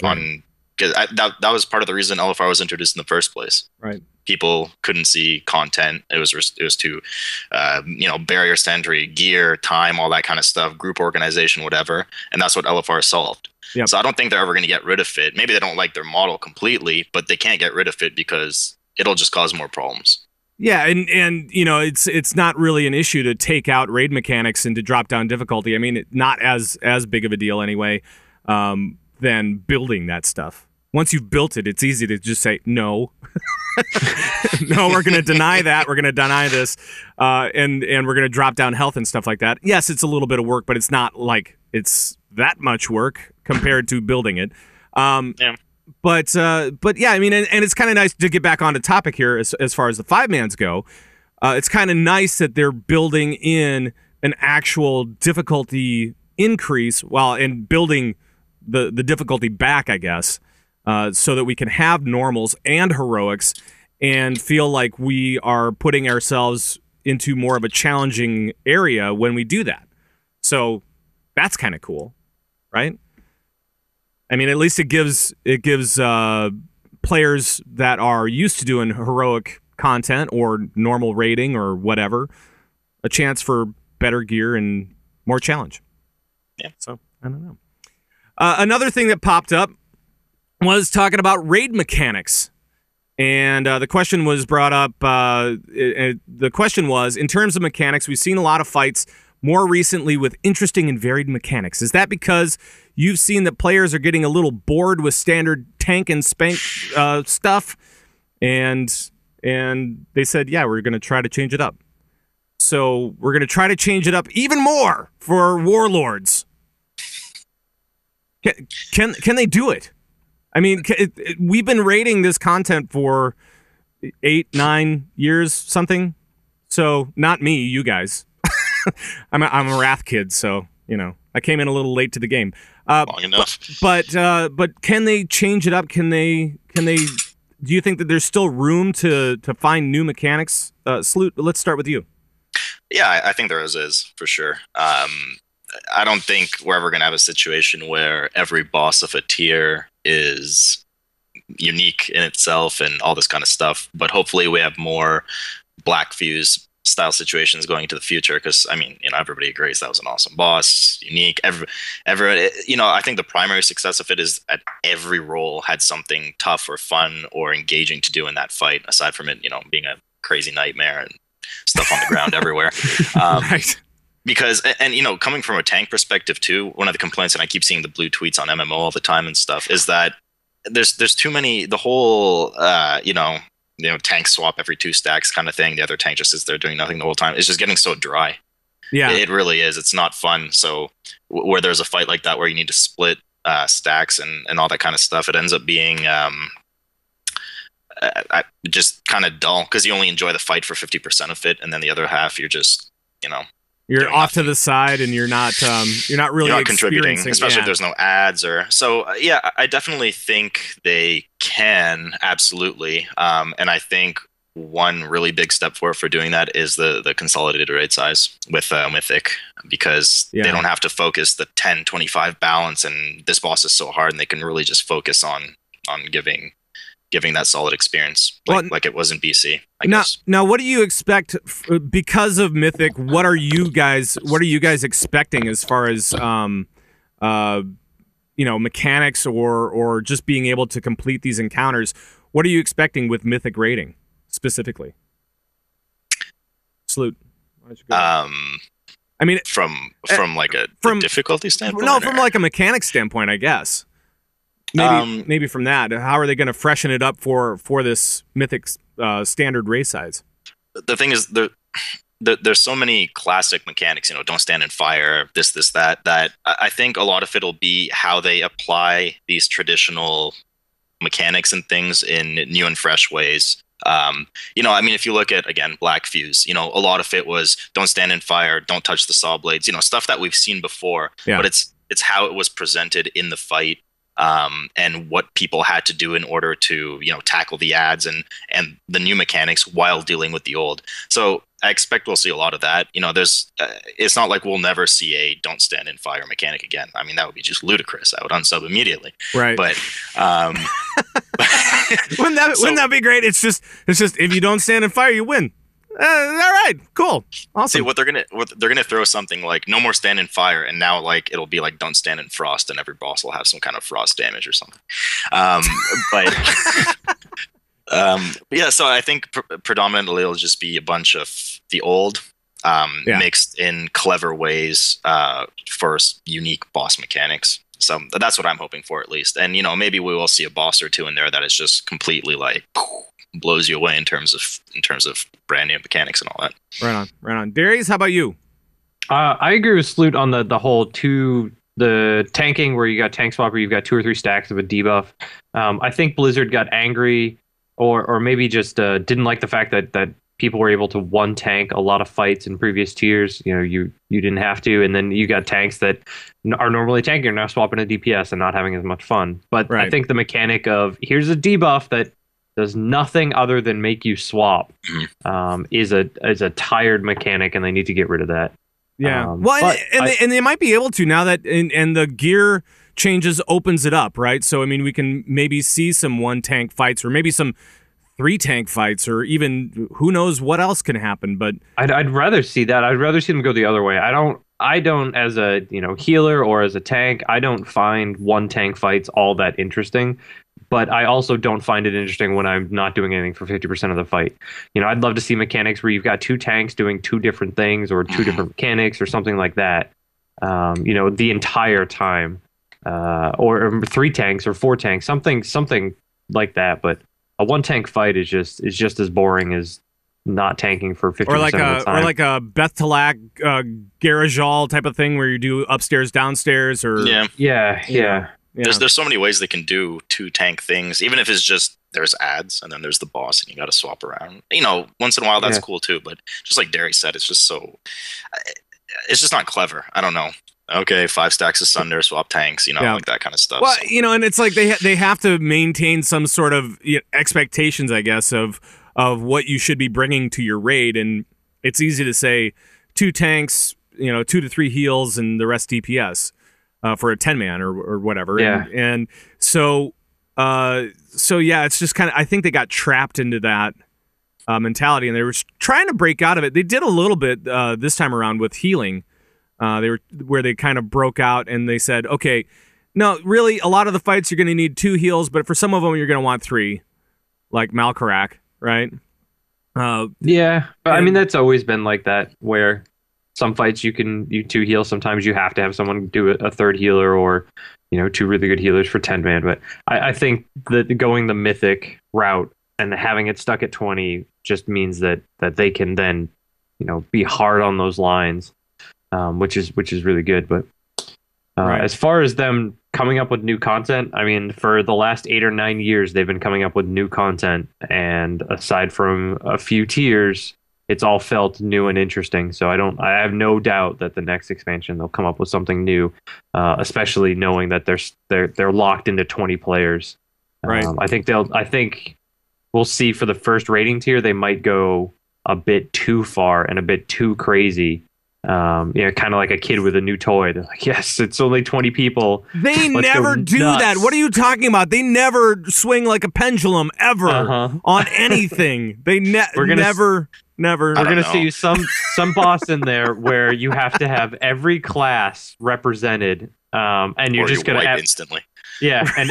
on, because that was part of the reason LFR was introduced in the first place. Right. People couldn't see content. It was too, barriers to entry, gear, time, all that kind of stuff, group organization, whatever. And that's what LFR solved. Yep. So I don't think they're ever going to get rid of it. Maybe they don't like their model completely, but they can't get rid of it because it'll just cause more problems. Yeah, and you know, it's not really an issue to take out raid mechanics and to drop down difficulty. I mean, not as big of a deal anyway, than building that stuff. Once you've built it, it's easy to just say no. No, we're going to deny that. We're going to deny this, and we're going to drop down health and stuff like that. Yes, it's a little bit of work, but it's not like it's that much work compared to building it. Yeah. But yeah, I mean, and it's kind of nice to get back on the topic here as far as the 5-mans go. It's kind of nice that they're building in an actual difficulty increase and building the difficulty back, I guess. So that we can have normals and heroics and feel like we are putting ourselves into more of a challenging area when we do that. So that's kind of cool, right? I mean, at least it gives players that are used to doing heroic content or normal raiding or whatever a chance for better gear and more challenge. Yeah. So I don't know. Another thing that popped up was talking about raid mechanics. And the question was brought up. The question was, in terms of mechanics, we've seen a lot of fights more recently with interesting and varied mechanics. Is that because you've seen that players are getting a little bored with standard tank and spank stuff? And they said, yeah, we're going to try to change it up. So we're going to try to change it up even more for Warlords. Can they do it? I mean, we've been rating this content for 8-9 years, something. So not me, you guys. I'm a Wrath kid, so you know I came in a little late to the game. Long enough. But can they change it up? Can they? Do you think that there's still room to find new mechanics? Slute, let's start with you. Yeah, I think there is for sure. I don't think we're ever going to have a situation where every boss of a tier is unique in itself and all this kind of stuff. But hopefully we have more black fuse style situations going into the future. Because I mean, everybody agrees that was an awesome boss, unique. I think the primary success of it is that every role had something tough or fun or engaging to do in that fight. Aside from it, being a crazy nightmare and stuff on the ground everywhere. Right. Because coming from a tank perspective too, one of the complaints, and I keep seeing the blue tweets on MMO all the time and stuff, is that there's too many. The whole tank swap every 2 stacks kind of thing. The other tank just sits there doing nothing the whole time. It's just getting so dry. Yeah, it really is. It's not fun. So where there's a fight like that where you need to split stacks and all that kind of stuff, it ends up being just kind of dull because you only enjoy the fight for 50% of it, and then the other half you're just you're off to the side and you're not really contributing, especially if there's no ads or so. I definitely think they can, absolutely. And I think one really big step for doing that is the consolidated raid size with Mythic, because they don't have to focus the 10-25 balance, and this boss is so hard, and they can really just focus on giving that solid experience like it was in BC. Now, what do you expect because of Mythic? What are you guys expecting as far as mechanics or just being able to complete these encounters? What are you expecting with Mythic raiding specifically? Slute, why don't you go? I mean, from like a difficulty standpoint. No, from like a mechanic standpoint, I guess. Maybe from that. How are they going to freshen it up for this Mythic standard race size? The thing is, there's so many classic mechanics. Don't stand in fire. This, that. I think a lot of it'll be how they apply these traditional mechanics and things in new and fresh ways. If you look at, again, Black Fuse, a lot of it was don't stand in fire, don't touch the saw blades. Stuff that we've seen before. Yeah. But it's how it was presented in the fight. And what people had to do in order to, tackle the ads and the new mechanics while dealing with the old. So I expect we'll see a lot of that. It's not like we'll never see a don't stand in fire mechanic again. I mean, that would be just ludicrous. I would unsub immediately. Right. But wouldn't that be great? It's just if you don't stand in fire, you win. All right, cool, awesome. See, what they're gonna throw something like no more stand in fire, and now it'll be like don't stand in frost, and every boss will have some kind of frost damage or something. So I think predominantly it'll just be a bunch of the old mixed in clever ways for unique boss mechanics. So that's what I'm hoping for, at least. And maybe we will see a boss or two in there that is just completely blows you away in terms of brand new mechanics and all that. Right on. Darius, how about you? I agree with Slute on the whole the tanking where you got tank swap where you've got 2 or 3 stacks of a debuff. I think Blizzard got angry or maybe just didn't like the fact that people were able to one tank a lot of fights in previous tiers. You didn't have to, and then you got tanks that are normally tanking are now swapping to DPS and not having as much fun. But I think the mechanic of here's a debuff that does nothing other than make you swap is a tired mechanic, and they need to get rid of that. Yeah, and they might be able to now that and the gear changes opens it up, right? So I mean, we can maybe see some 1 tank fights or maybe some 3 tank fights, or even who knows what else can happen. But I'd rather see that. I'd rather see them go the other way. I don't as a healer or as a tank, I don't find 1 tank fights all that interesting. But I also don't find it interesting when I'm not doing anything for 50% of the fight. I'd love to see mechanics where you've got 2 tanks doing 2 different things or 2 different mechanics or something like that. The entire time, or 3 tanks or 4 tanks, something like that. But a 1 tank fight is just as boring as not tanking for 50% of the time. Or like a Beth Talak, Garajal type of thing where you do upstairs, downstairs, or yeah. There's so many ways they can do 2 tank things, even if it's just there's ads and then there's the boss and you got to swap around. Once in a while that's cool too, but just like Darius said, it's just not clever. I don't know. Okay, 5 stacks of Sunder, swap tanks, like that kind of stuff. Well, and it's like they have to maintain some sort of expectations, I guess, of what you should be bringing to your raid, and it's easy to say 2 tanks, 2 to 3 heals, and the rest DPS. For a 10-man or whatever. Yeah. And so it's just kind of, I think they got trapped into that mentality, and they were trying to break out of it. They did a little bit this time around with healing. Where they kind of broke out and they said, okay, no, really, a lot of the fights you're going to need 2 heals, but for some of them you're going to want 3, like Malkarak, right? Yeah, but I mean that's always been like that. Where some fights you 2 heal, sometimes you have to have someone do a 3rd healer, or 2 really good healers for 10 man. But I think that going the Mythic route and having it stuck at 20 just means that they can then be hard on those lines. Which is really good. But right. As far as them coming up with new content, I mean, for the last 8 or 9 years, they've been coming up with new content. And aside from a few tiers, it's all felt new and interesting. So I have no doubt that the next expansion, they'll come up with something new, especially knowing that they're locked into 20 players. Right. I think we'll see for the first rating tier, they might go a bit too far and a bit too crazy. Kind of like a kid with a new toy. They're like, yes, it's only 20 people. They Let's never go do nuts. that. What are you talking about? They never swing like a pendulum ever on anything. They never. We're gonna know. see some boss in there where you have to have every class represented, and you're Or just you gonna wipe have, instantly. yeah, and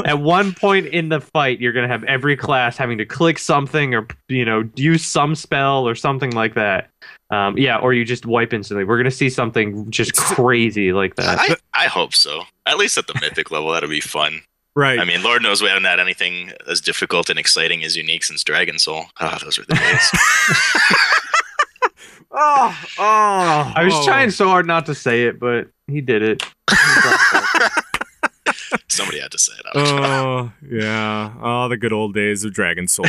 at one point in the fight, you're gonna have every class having to click something or use some spell or something like that. Or you just wipe instantly. We're gonna see something just crazy like that. I hope so. At least at the Mythic level, that'll be fun. Right. I mean, Lord knows we haven't had anything as difficult and exciting as Unique since Dragon Soul. Those were the days. I was trying so hard not to say it, but he did it. Somebody had to say it. Oh, yeah. Oh, the good old days of Dragon Soul.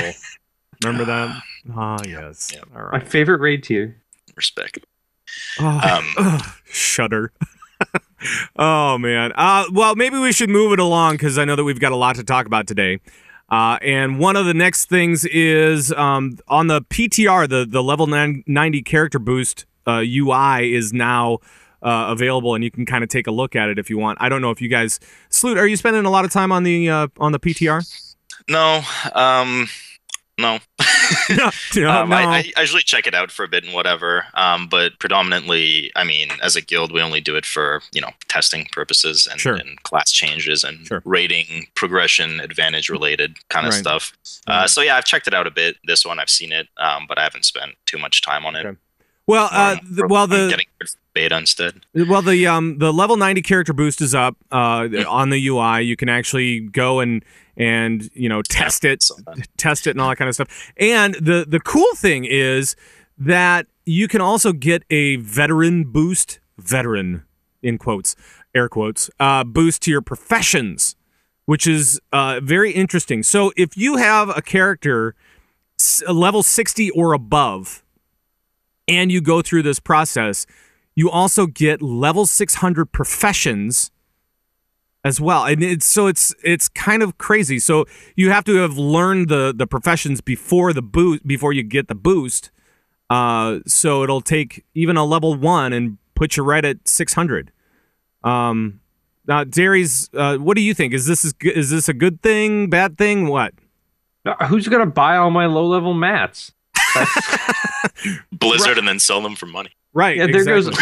Remember that? Yes. Yep. All My right. favorite raid tier. Respect. Shudder. Oh, man. Well, maybe we should move it along because I know that we've got a lot to talk about today. And one of the next things is on the PTR, the level 90 character boost UI is now available, and you can kind of take a look at it if you want. I don't know if you guys, Slute, are you spending a lot of time on the PTR? No. No. No. I usually check it out for a bit and whatever. But predominantly, I mean, as a guild, we only do it for, testing purposes and, Sure. and class changes and Sure. rating, progression, advantage related kind of Right. stuff. Right. So yeah, I've checked it out a bit. This one, I've seen it, but I haven't spent too much time on it. Okay. Well, I'm getting beta instead. the level 90 character boost is up on the UI. You can actually go and test it, and all that kind of stuff. And the cool thing is that you can also get a veteran boost, veteran in quotes, air quotes, boost to your professions, which is very interesting. So if you have a character level 60 or above, and you go through this process, you also get level 600 professions as well. And it's kind of crazy. So you have to have learned the professions before you get the boost. So it'll take even a level 1 and put you right at 600. Now, Dairies, what do you think? Is this a good thing, bad thing, what? Who's gonna buy all my low-level mats? Blizzard Right. and then sell them for money. Right. Yeah, exactly.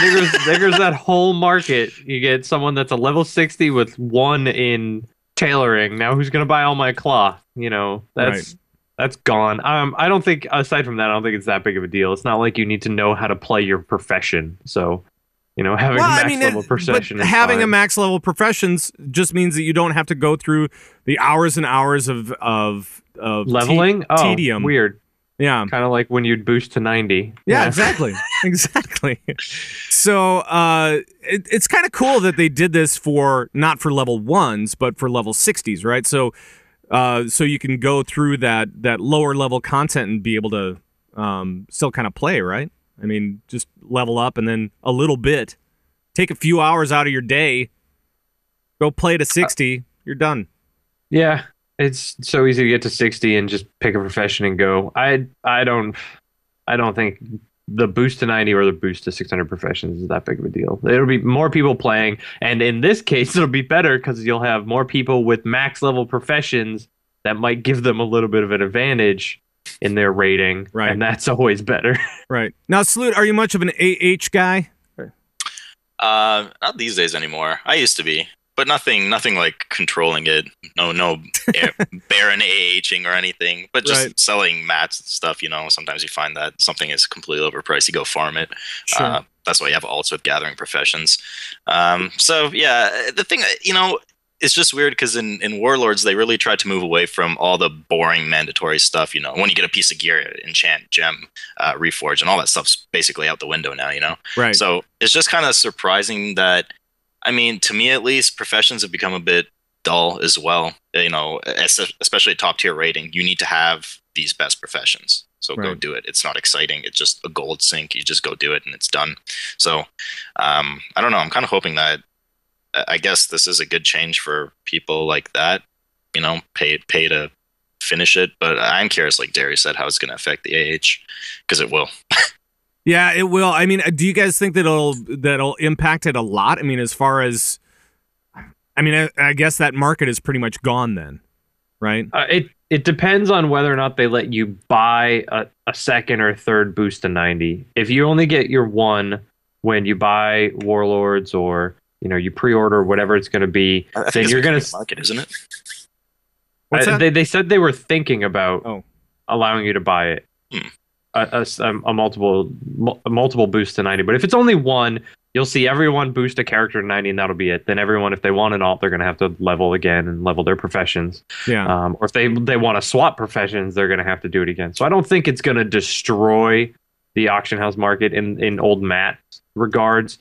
there goes that whole market. You get someone that's a level 60 with 1 in tailoring. Now who's gonna buy all my cloth? That's gone. I don't think, aside from that, I don't think it's that big of a deal. It's not like you need to know how to play your profession. So, having a max level profession. But is having fine. a max level professions just means that you don't have to go through the hours and hours of leveling. tedium. Weird. Yeah. Kind of like when you'd boost to 90. Yeah, exactly. Exactly. So it's kind of cool that they did this not for level 1s, but for level 60s, right? So you can go through that lower level content and be able to still kind of play, right? I mean, just level up and then a little bit. Take a few hours out of your day. Go play to 60. You're done. Yeah. It's so easy to get to 60 and just pick a profession and go. I don't think the boost to 90 or the boost to 600 professions is that big of a deal. There'll be more people playing, and in this case, it'll be better because you'll have more people with max level professions that might give them a little bit of an advantage in their rating, Right. and that's always better. Right. Now, Slute, are you much of an AH guy? Not these days anymore. I used to be, but nothing like controlling it. No, Baron AHing or anything. But just selling mats and stuff. Sometimes you find that something is completely overpriced. You go farm it. Sure. That's why you have alts with gathering professions. So yeah, the thing, it's just weird because in Warlords, they really tried to move away from all the boring mandatory stuff, when you get a piece of gear, enchant, gem, reforge, and all that stuff's basically out the window now, Right. So it's just kind of surprising that, to me at least, professions have become a bit dull as well, especially top tier rating. You need to have these best professions. So go do it. It's not exciting. It's just a gold sink. You just go do it and it's done. So I don't know. I'm kind of hoping that, I guess this is a good change for people like that, pay to finish it. But I'm curious, like Dairies said, how it's going to affect the AH, because it will. Yeah, it will. Do you guys think that'll impact it a lot? As far as, I guess that market is pretty much gone then, right? It depends on whether or not they let you buy a second or third boost to 90. If you only get your one when you buy Warlords or you pre-order whatever it's going to be, then you're going to market, isn't it? What's that? They said they were thinking about allowing you to buy it, a multiple boost to 90. But if it's only one, you'll see everyone boost a character to 90, and that'll be it. Then everyone, if they want an alt, they're going to have to level again and level their professions. Yeah. Or if they want to swap professions, they're going to have to do it again. So I don't think it's going to destroy the auction house market in old mat regards.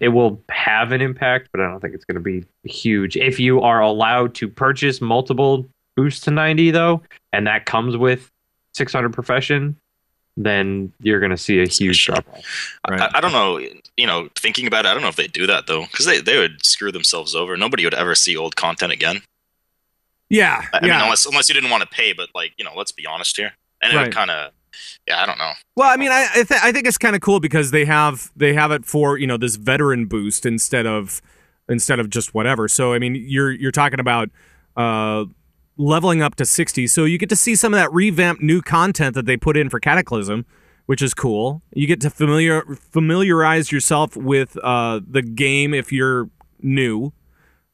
It will have an impact, but I don't think it's going to be huge. If you are allowed to purchase multiple boosts to 90, though, and that comes with 600 profession, then you're going to see a huge drop off. Right. I don't know, thinking about it, I don't know if they do that, though, because they would screw themselves over. Nobody would ever see old content again. Yeah. I mean, unless you didn't want to pay, but, let's be honest here. And it would kind of... Yeah, I don't know. Well, I think it's kind of cool because they have it for this veteran boost instead of just whatever. So you're talking about leveling up to 60, so you get to see some of that revamped new content that they put in for Cataclysm, which is cool. You get to familiarize yourself with the game if you're new,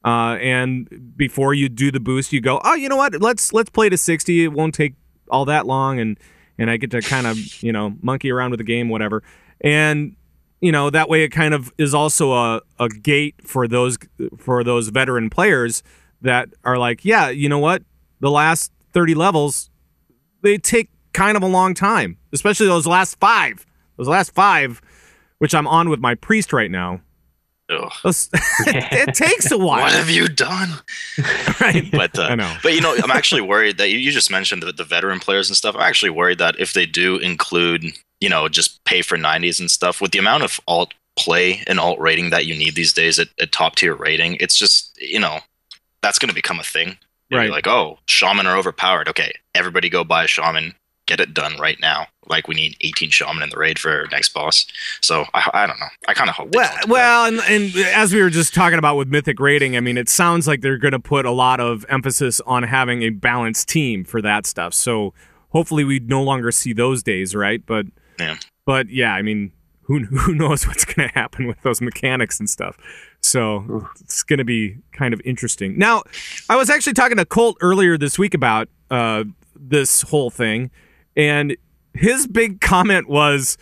and before you do the boost, you go, oh, you know what? Let's play to 60. It won't take all that long, and I get to kind of, monkey around with the game, whatever. And, that way it kind of is also a gate for those veteran players that are like, yeah, you know what? The last 30 levels, they take kind of a long time, especially those last five. Those last five, which I'm on with my priest right now. It takes a while. What have you done? Right. But I know. But I'm actually worried that you just mentioned the veteran players and stuff. I'm actually worried that if they do include, just pay for 90s and stuff, with the amount of alt play and alt rating that you need these days at top tier rating, it's just, that's going to become a thing. You'll be like, oh, shaman are overpowered. Okay, everybody go buy a shaman. Get it done right now. Like, we need 18 shaman in the raid for next boss. So I don't know. I kind of hope. And as we were just talking about with Mythic rating, it sounds like they're going to put a lot of emphasis on having a balanced team for that stuff. So hopefully we no longer see those days, right? But yeah, who knows what's going to happen with those mechanics and stuff. So it's going to be kind of interesting. Now, I was actually talking to Colt earlier this week about this whole thing, and his big comment was,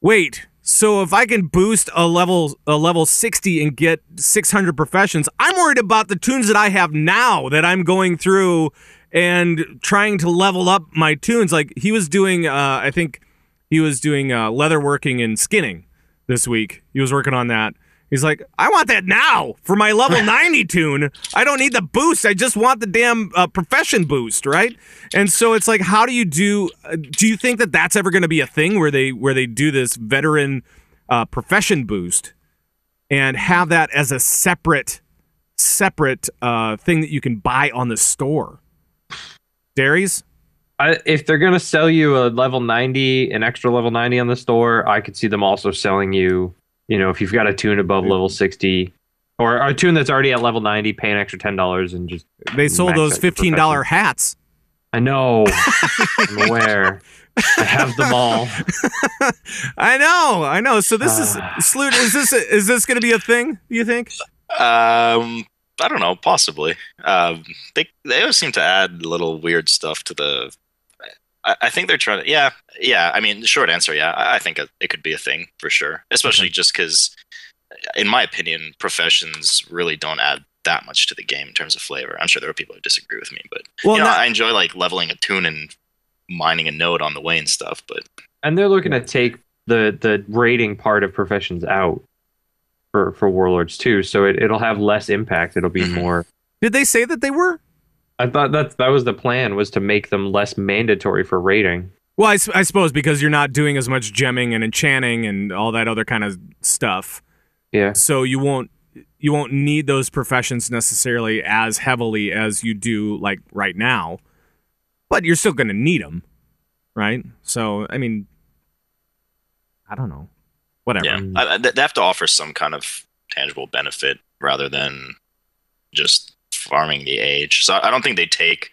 wait, so if I can boost a level 60 and get 600 professions, I'm worried about the tunes that I have now that I'm going through and trying to level up my tunes. Like, he was doing, I think he was doing leatherworking and skinning this week. He was working on that. He's like, I want that now for my level 90 tune. I don't need the boost. I just want the damn profession boost, right? And so it's like, how do you do you think that that's ever going to be a thing where they do this veteran profession boost and have that as a separate thing that you can buy on the store? Dairies? If they're going to sell you an extra level 90 on the store, I could see them also selling you, if you've got a tune above level 60 or a tune that's already at level 90, pay an extra $10 and just... They sold those $15 hats. I know. I'm aware. I have them all. I know. So this is Sloot. Is this going to be a thing? Do you think? I don't know, possibly. They always seem to add little weird stuff to the. I think they're trying to. Yeah. I mean, the short answer, yeah. I think it could be a thing for sure, especially just because, in my opinion, professions really don't add that much to the game in terms of flavor. I'm sure there are people who disagree with me, but I enjoy like leveling a tune and mining a node on the way and stuff. And they're looking to take the rating part of professions out for Warlords too, so it'll have less impact. It'll be more. Did they say that they were? I thought that was the plan, was to make them less mandatory for rating. Well, I suppose because you're not doing as much gemming and enchanting and all that other kind of stuff. Yeah. So you won't need those professions necessarily as heavily as you do like right now, but you're still going to need them, right? So I mean, I don't know, whatever. Yeah, they have to offer some kind of tangible benefit rather than just farming the age. So I don't think they take.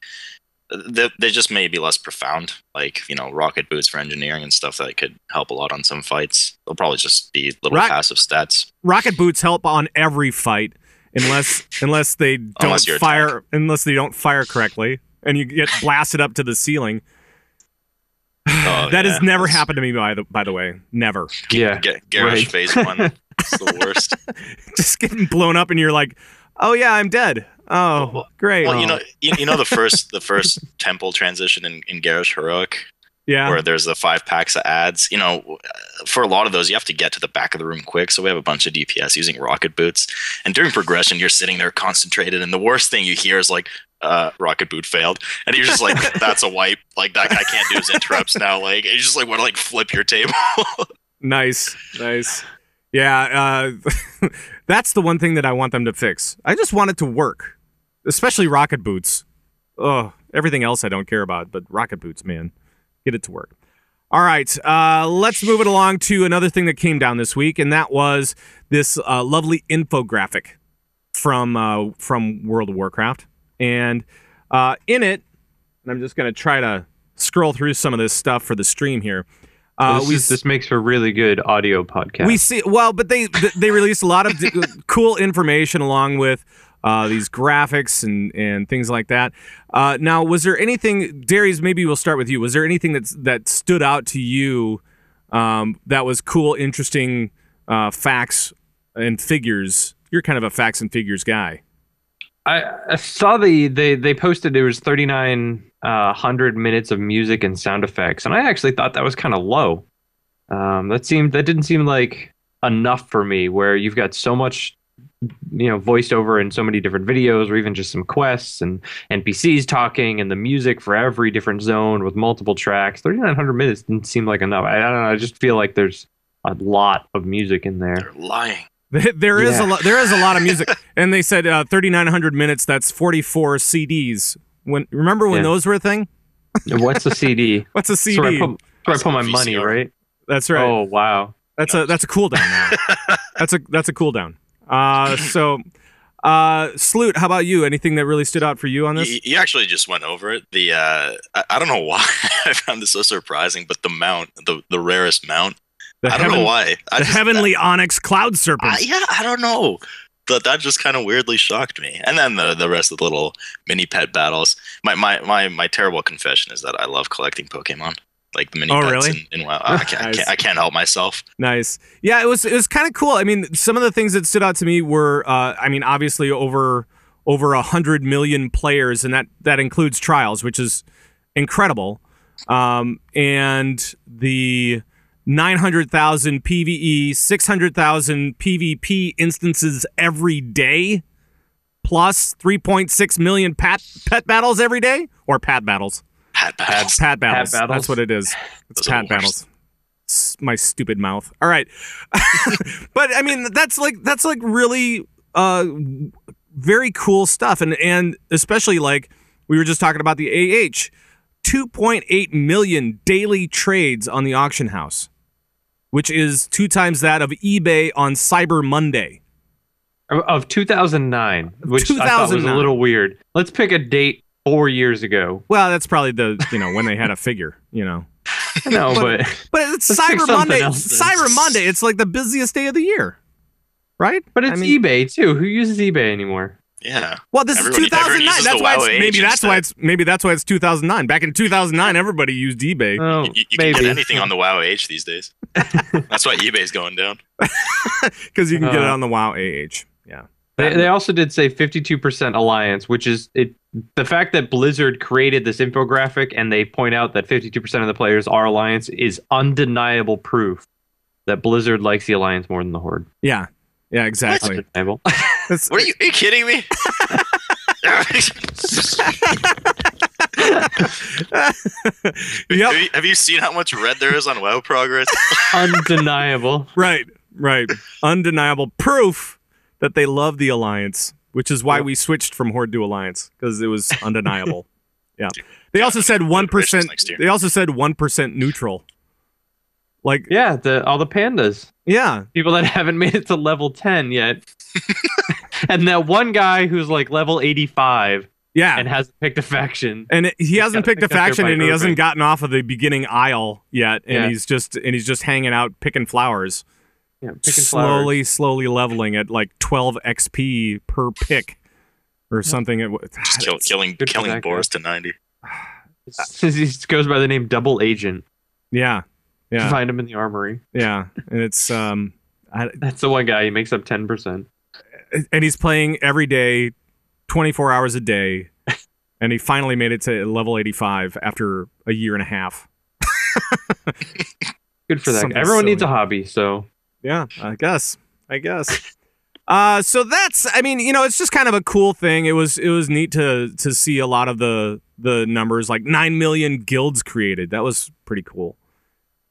They just may be less profound, like rocket boots for engineering and stuff that could help a lot on some fights. They'll probably just be little passive stats. Rocket boots help on every fight, unless they don't fire correctly, and you get blasted up to the ceiling. That has never happened to me, by the way. Never. Yeah. Garrosh phase 1. It's the worst. Just getting blown up, and you're like, oh yeah, I'm dead. Oh, great. Well, the first temple transition in Garrosh Heroic, where there's the 5 packs of ads. For a lot of those, you have to get to the back of the room quick. So we have a bunch of DPS using rocket boots, and during progression, you're sitting there concentrated, and the worst thing you hear is like, rocket boot failed, and you're just like, that's a wipe. Like that guy can't do his interrupts now. Like you just like want to like flip your table. Nice. Yeah, that's the one thing that I want them to fix. I just want it to work, especially rocket boots. Oh, everything else I don't care about, but rocket boots, man, get it to work. All right, let's move it along to another thing that came down this week, and that was this lovely infographic from World of Warcraft. And in it, and I'm just going to try to scroll through some of this stuff for the stream here. This makes for really good audio podcast. We see, but they released a lot of cool information along with these graphics and things like that. Now, was there anything, Darius? Maybe we'll start with you. Was there anything that stood out to you that was cool, interesting facts and figures? You're kind of a facts and figures guy. I saw they posted there was 3,900 minutes of music and sound effects, and I actually thought that was kind of low. That didn't seem like enough for me, where you've got so much voiced over in so many different videos, or even just some quests and NPCs talking, and the music for every different zone with multiple tracks. 3,900 minutes didn't seem like enough. I don't know. I just feel like there's a lot of music in there. They're lying. There is a lot of music, and they said 3,900 minutes. That's 44 CDs. Remember when those were a thing? What's a CD? What's a CD? Where I put my money, right? That's right. Oh wow, that's a cooldown now. that's a cooldown. So, Slute, how about you? Anything that really stood out for you on this? You actually just went over it. I don't know why I found this so surprising, but the mount, the rarest mount. I don't know why. The heavenly onyx cloud serpent. I don't know. That just kind of weirdly shocked me. And then the rest of the little mini pet battles. My terrible confession is that I love collecting Pokemon, like the mini pets. Really? In WoW. I can't help myself. Nice. Yeah, it was kind of cool. I mean, some of the things that stood out to me were, obviously over 100 million players, and that includes trials, which is incredible. And the 900,000 PvE, 600,000 PvP instances every day, plus 3.6 million pet battles every day, or pat battles. Pat battles. Pat battles. That's what it is. It's pat battles. My stupid mouth. All right, but I mean that's like really very cool stuff, and especially like we were just talking about the AH, 2.8 million daily trades on the auction house, which is 2 times that of eBay on Cyber Monday. Of 2009, which I thought was a little weird. Let's pick a date 4 years ago. Well, that's probably when they had a figure, No, but it's let's pick Cyber something Monday. else then. Cyber Monday. It's like the busiest day of the year, right? But it's eBay too. Who uses eBay anymore? Yeah. Well, this is 2009. uses That's the why WoW maybe that's why it's 2009. Back in 2009, everybody used eBay Oh, You can get anything on the WoW Age these days. That's why eBay's going down. because you can get it on the WoW AH. Yeah. They also did say 52% alliance, which is the fact that Blizzard created this infographic and they point out that 52% of the players are alliance is undeniable proof that Blizzard likes the alliance more than the Horde. Yeah. Yeah. Exactly. Undeniable. What are you kidding me? Yep. Have you seen how much red there is on WoW progress? Undeniable. Right. Undeniable proof that they love the alliance, which is why we switched from Horde to alliance, because it was undeniable. Yeah. They also said 1%. next year. They also said 1% neutral. Like, Yeah, all the pandas. yeah. People that haven't made it to level 10 yet. And that one guy who's like level 85 Yeah. and hasn't picked a faction. And he hasn't gotta picked a pick up there faction, by and he hasn't Irving. gotten off of the beginning aisle yet, and Yeah. he's just hanging out picking flowers, Yeah, picking flowers. slowly leveling at like 12 XP per pick or something. Just killing Good for that boars to 90. He goes by the name Double Agent. Yeah, yeah, Find him in the armory. yeah, and it's That's the one guy. He makes up 10%. and he's playing every day, 24 hours a day, and he finally made it to level 85 after a year and a half. Good for that Something guy. Everyone silly. needs a hobby, so Yeah, I guess. So that's, it's just kind of a cool thing. It was neat to see a lot of the numbers, like 9 million guilds created. That was pretty cool.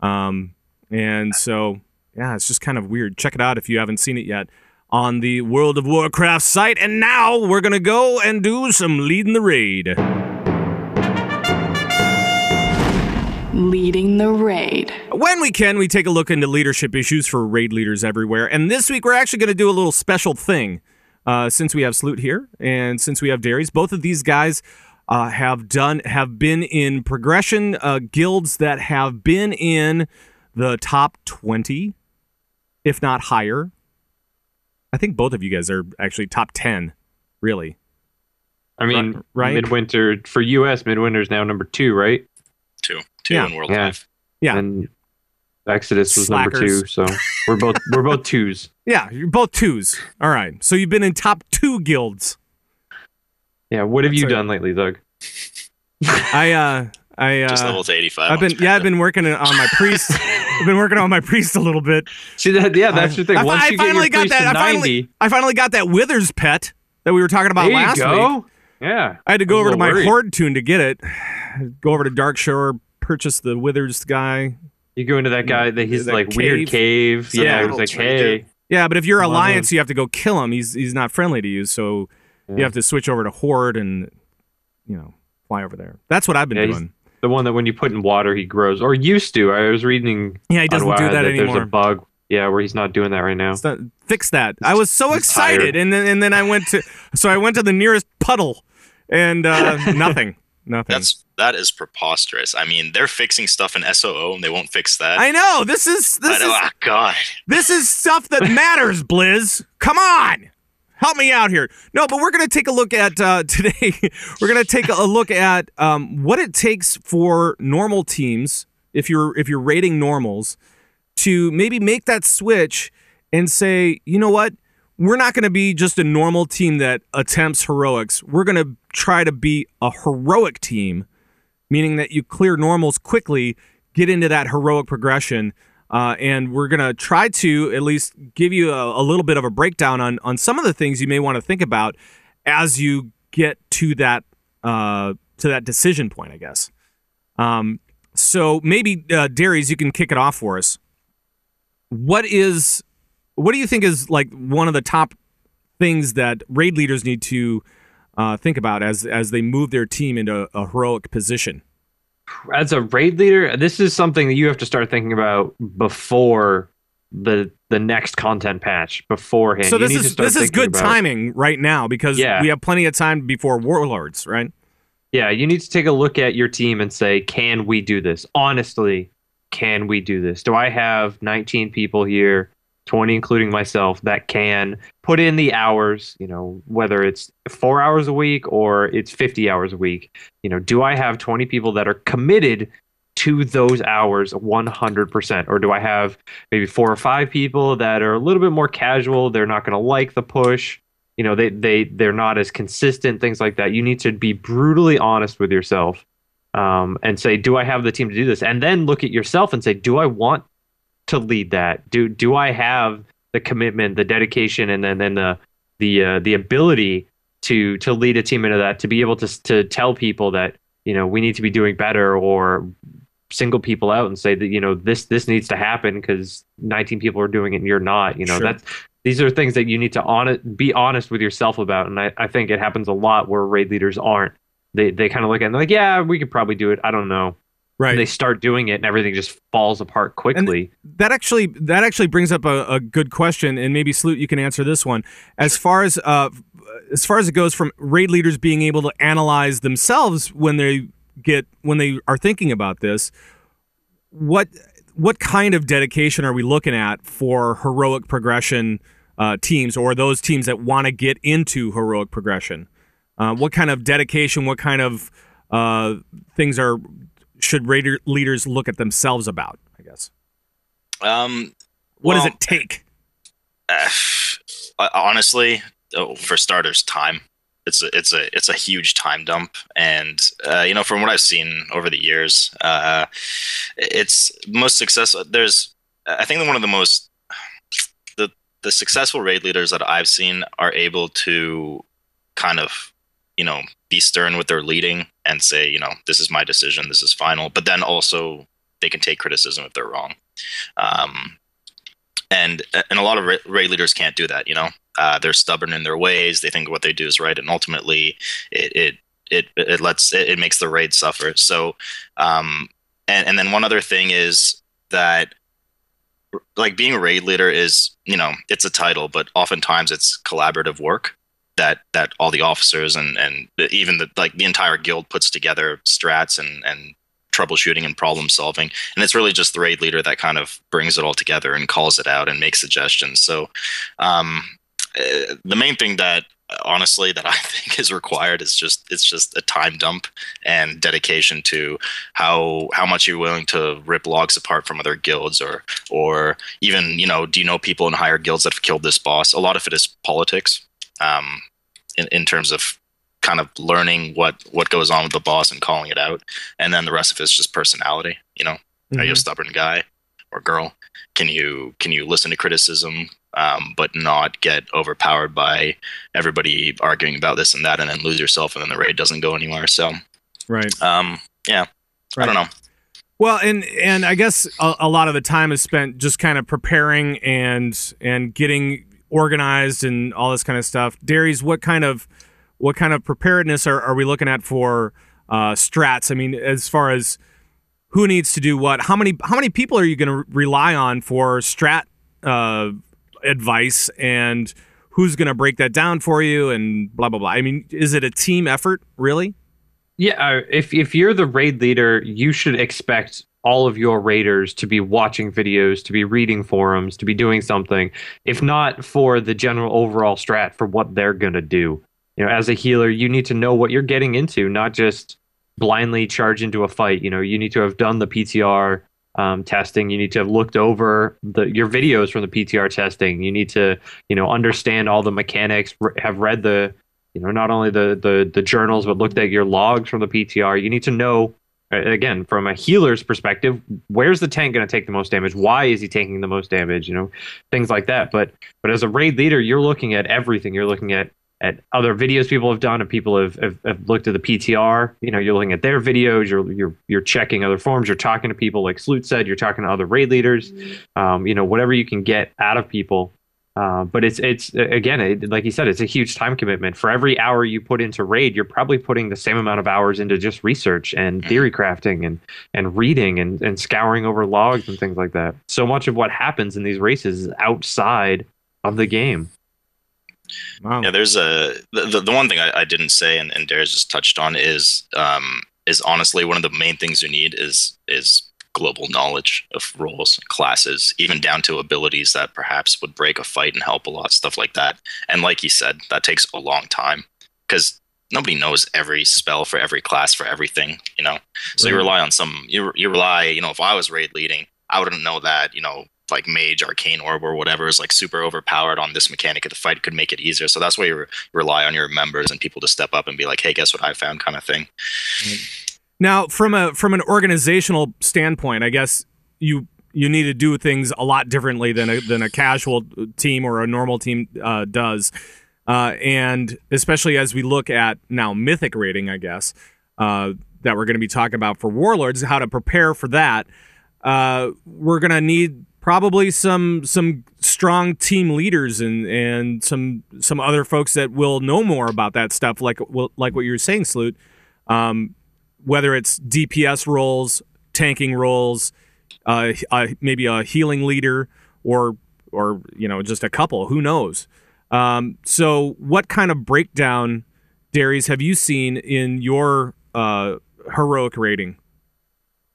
And so, yeah, it's just kind of weird. Check it out if you haven't seen it yet on the World of Warcraft site. And now we're going to go and do some leading the raid. Leading the raid. When we can, we take a look into leadership issues for raid leaders everywhere. And this week, we're actually going to do a little special thing. Since we have Slute here and since we have Dairies, both of these guys have been in progression guilds that have been in the top 20, if not higher. I think both of you guys are actually top 10, really. I mean, Right? Midwinter for US, Midwinter is now number 2, right? Two Yeah. in World Yeah. Life. Yeah. And Exodus was number Slackers. 2, so we're both 2s. Yeah, you're both 2s. All right. So you've been in top 2 guilds. Yeah, what have you That's done lately, Doug? I Just level to 85. I've been working on my priest. I've been working on my priest a little bit. See that? Yeah, that's the thing. Once you get your priest to 90, I finally got that Withers pet that we were talking about there you last go. week. Yeah, I had to go over to my worried. Horde tune to get it. Go over to Dark Shore, purchase the Withers guy. You go into that guy that he's That like cave. weird cave. Is that Yeah, the it was like, little tree hey, Yeah, but if you're Love Alliance, him. you have to go kill him. He's not friendly to you, so you have to switch over to Horde and fly over there. That's what I've been Yeah, he's- doing. the one that when you put in water he grows, or used to. I was reading. Yeah, he doesn't on do WoW that There's anymore. a bug. Yeah, where he's not doing that right now. It's not- fix that. I was so he's excited, tired. and then I went to the nearest puddle, and nothing. That is preposterous. I mean, they're fixing stuff in SOO and they won't fix that. I know this is God. this is stuff that matters, Blizz. Come on, help me out here. No, but we're gonna take a look at today. We're gonna take a look at what it takes for normal teams, if you're rating normals, to maybe make that switch and say, you know what, we're not going to be just a normal team that attempts heroics. We're going to try to be a heroic team, meaning that you clear normals quickly, get into that heroic progression, and we're going to try to at least give you a little bit of a breakdown on some of the things you may want to think about as you get to that decision point, I guess. So maybe Dairies, you can kick it off for us. What do you think is like one of the top things that raid leaders need to think about as they move their team into a heroic position? As a raid leader, this is something that you have to start thinking about before the next content patch beforehand. So You this need to is start this is thinking good about- timing right now because Yeah. we have plenty of time before Warlords, right? Yeah, you need to take a look at your team and say, can we do this? Honestly, can we do this? Do I have 19 people here, 20 including myself, that can put in the hours, whether it's 4 hours a week or it's 50 hours a week? Do I have 20 people that are committed to those hours 100%? Or do I have maybe 4 or 5 people that are a little bit more casual? They're not going to like the push. They're not as consistent, things like that. You need to be brutally honest with yourself, and say, do I have the team to do this? And then look at yourself and say, do I want to lead that? Do I have the commitment, the dedication, and then the ability to lead a team into that, to be able to tell people that, we need to be doing better, or single people out and say that, this needs to happen because 19 people are doing it and you're not. Sure. These are things that you need to be honest with yourself about. And I think it happens a lot where raid leaders aren't. They kind of look at it and they're like, yeah, we could probably do it. I don't know. Right. And they start doing it and everything just falls apart quickly. And that actually brings up a good question, and maybe Slute, you can answer this one. As far as it goes, from raid leaders being able to analyze themselves when they are thinking about this, what kind of dedication are we looking at for heroic progression teams, or those teams that want to get into heroic progression? What kind of dedication, what kind of things should raider leaders look at themselves about, I guess? What does it take? Honestly, for starters, time. It's a huge time dump, and from what I've seen over the years, it's most successful. I think that one of the most the successful raid leaders that I've seen are able to kind of be stern with their leading and say, this is my decision, this is final, but then also they can take criticism if they're wrong. And a lot of raid leaders can't do that. They're stubborn in their ways. They think what they do is right, and ultimately it makes the raid suffer. So, and then one other thing is that, like, being a raid leader is, it's a title, but oftentimes it's collaborative work that all the officers and even the entire guild puts together strats and troubleshooting and problem solving, and it's really just the raid leader that kind of brings it all together and calls it out and makes suggestions. So the main thing that honestly that I think is required is just a time dump and dedication to how much you're willing to rip logs apart from other guilds, or even do you know people in higher guilds that have killed this boss? A lot of it is politics, in terms of kind of learning what goes on with the boss and calling it out, and then the rest of it is just personality. Are you a stubborn guy or girl? Can you listen to criticism, but not get overpowered by everybody arguing about this and that, and then lose yourself, and then the raid doesn't go anywhere? So, right. Yeah. Right. I don't know. Well, and I guess a lot of the time is spent just kind of preparing and getting organized and all this kind of stuff. Dairies, what kind of preparedness are we looking at for strats? I mean, as far as who needs to do what, how many people are you going to rely on for strat advice, and who's going to break that down for you, and blah blah blah? I mean, is it a team effort, really? Yeah, if you're the raid leader, you should expect all of your raiders to be watching videos, to be reading forums, to be doing something, if not for the general overall strat for what they're going to do. As a healer, you need to know what you're getting into, not just blindly charge into a fight. You need to have done the PTR testing. You need to have looked over your videos from the PTR testing. You need to, understand all the mechanics, have read the, not only the journals, but looked at your logs from the PTR. You need to know, again, from a healer's perspective, where's the tank going to take the most damage? Why is he taking the most damage? Things like that. But as a raid leader, you're looking at everything. You're looking at other videos people have done, and people have looked at the PTR. You're looking at their videos. You're checking other forums. You're talking to people, like Slute said. You're talking to other raid leaders. Whatever you can get out of people. But it's again, like you said, it's a huge time commitment. For every hour you put into raid, you're probably putting the same amount of hours into just research and theory crafting and reading and scouring over logs and things like that. So much of what happens in these races is outside of the game. Wow. Yeah, there's the one thing I didn't say and Darius just touched on is honestly one of the main things you need is global knowledge of roles, classes, even down to abilities that perhaps would break a fight and help a lot, stuff like that. And like he said, that takes a long time because nobody knows every spell for every class for everything, you know. So you rely on you rely, you know, if I was raid leading, I wouldn't know that, you know, like mage, arcane orb, or whatever is like super overpowered on this mechanic of the fight could make it easier. So that's why you rely on your members and people to step up and be like, hey, guess what I found, kind of thing. Now, from an organizational standpoint, I guess you need to do things a lot differently than a casual team or a normal team does, and especially as we look at now Mythic rating, I guess that we're going to be talking about for Warlords, how to prepare for that. We're going to need probably some strong team leaders and some other folks that will know more about that stuff, like what you were saying, Slute. Whether it's DPS roles, tanking roles, maybe a healing leader, or you know, just a couple. Who knows? So, what kind of breakdown, Dairies, have you seen in your heroic rating?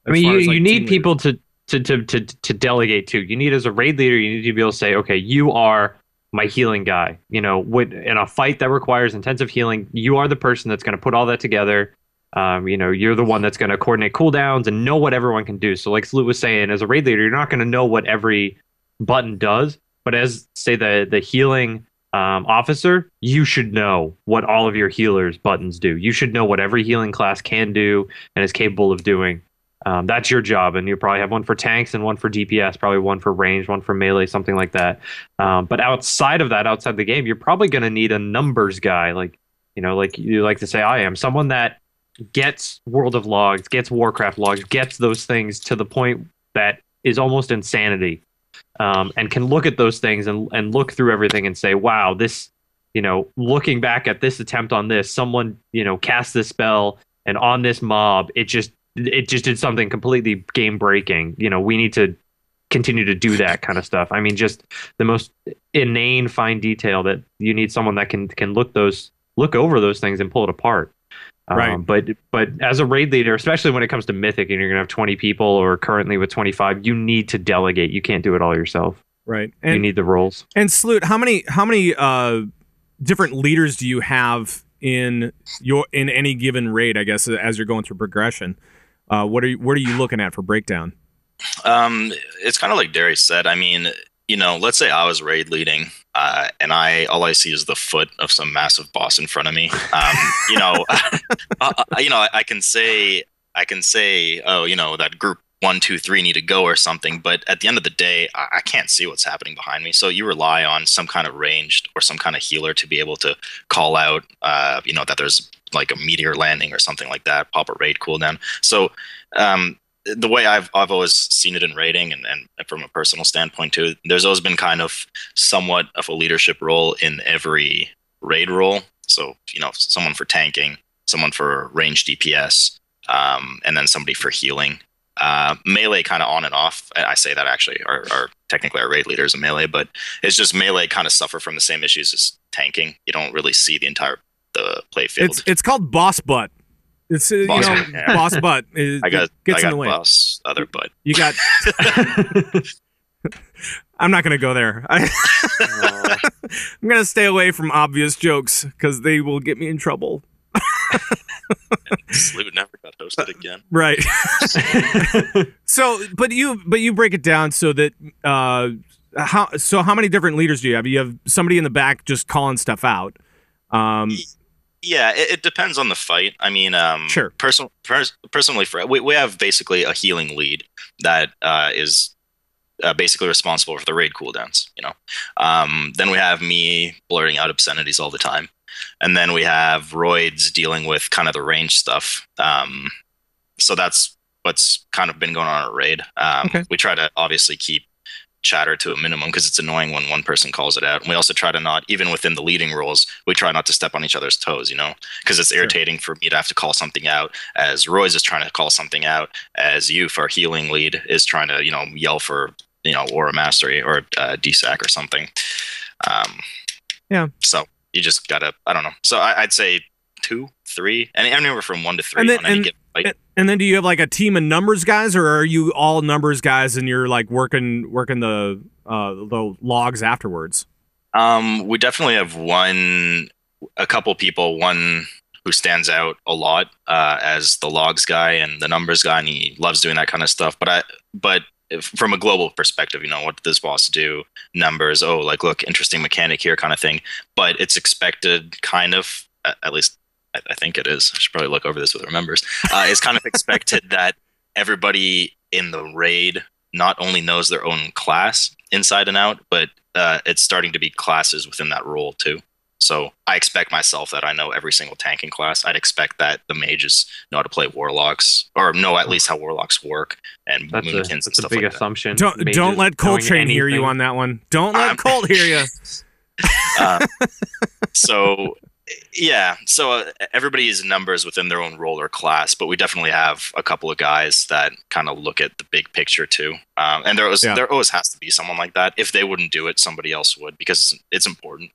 I mean, you need people to delegate to. You need, as a raid leader, you need to be able to say, okay, you are my healing guy. You know, in a fight that requires intensive healing, you are the person that's going to put all that together. You know, you're the one that's going to coordinate cooldowns and know what everyone can do. So like Slute was saying, as a raid leader, you're not going to know what every button does, but as, say, the healing officer, you should know what all of your healers' buttons do. You should know what every healing class can do and is capable of doing. That's your job, and you probably have one for tanks and one for DPS, probably one for range, one for melee, something like that. But outside of that, outside the game, you're probably going to need a numbers guy, like, you know, like you like to say I am, someone that gets World of Logs, gets Warcraft logs, gets those things to the point that is almost insanity, and can look at those things and look through everything and say, wow, this, you know, looking back at this attempt on this, someone, you know, cast this spell and on this mob, it just did something completely game breaking. You know, we need to continue to do that kind of stuff. I mean, just the most inane fine detail that you need someone that can look over those things and pull it apart. Right. But as a raid leader, especially when it comes to Mythic and you're going to have 20 people or currently with 25, you need to delegate. You can't do it all yourself. Right. And you need the roles. And Slute, how many different leaders do you have in any given raid, I guess, as you're going through progression? What are you looking at for breakdown? It's kind of like Darius said. I mean, you know, let's say I was raid leading, and all I see is the foot of some massive boss in front of me. You know, I can say, oh, you know, that group 1, 2, 3 need to go or something. But at the end of the day, I can't see what's happening behind me. So you rely on some kind of ranged or some kind of healer to be able to call out, you know, that there's like a meteor landing or something like that, pop a raid cooldown. So the way I've always seen it in raiding and from a personal standpoint too, there's always been kind of somewhat of a leadership role in every raid role. So, you know, someone for tanking, someone for range DPS, and then somebody for healing. Melee kind of on and off. I say that actually are technically our raid leaders in melee, but it's just melee kind of suffer from the same issues as tanking. You don't really see the play field. It's called boss butt. It's boss, you know, yeah. Boss butt. I got in the way. Boss other butt. You got. I'm not going to go there. I'm going to stay away from obvious jokes because they will get me in trouble. Slute never got hosted again. Right. So, but you break it down so that how many different leaders do you have? You have somebody in the back just calling stuff out. Yeah, it depends on the fight. I mean, sure. Personally, we have basically a healing lead that is basically responsible for the raid cooldowns. You know, then we have me blurting out obscenities all the time, and then we have Roids dealing with kind of the range stuff. So that's what's kind of been going on at raid. Okay. We try to obviously keep chatter to a minimum because it's annoying when one person calls it out, and we also try to not, even within the leading roles, we try not to step on each other's toes, you know, because it's irritating for me to have to call something out as Roy's is trying to call something out, as you, for our healing lead, is trying to, you know, yell for, you know, Aura Mastery or DSAC or something. Yeah. So you just gotta, I don't know. So I'd say 2, 3, and anywhere from 1 to 3 And then, on any given fight. and then do you have like a team of numbers guys, or are you all numbers guys and you're like working the logs afterwards? We definitely have a couple people, one who stands out a lot as the logs guy and the numbers guy, and he loves doing that kind of stuff. But from a global perspective, what did this boss do? Numbers, like, look, interesting mechanic here kind of thing. But it's expected kind of, at least I think it is. I should probably look over this with our members. It's kind of expected that everybody in the raid not only knows their own class inside and out, but it's starting to be classes within that role too. So I expect myself that I know every single tanking class. I'd expect that the mages know how to play warlocks, or know at least how warlocks work, and moonkins and stuff a big like assumption. Don't let Coltrane hear you on that one. Don't let Colt hear you. So yeah, so everybody is numbers within their own role or class, but we definitely have a couple of guys that kind of look at the big picture too. And there always has to be someone like that. If they wouldn't do it, somebody else would, because it's important.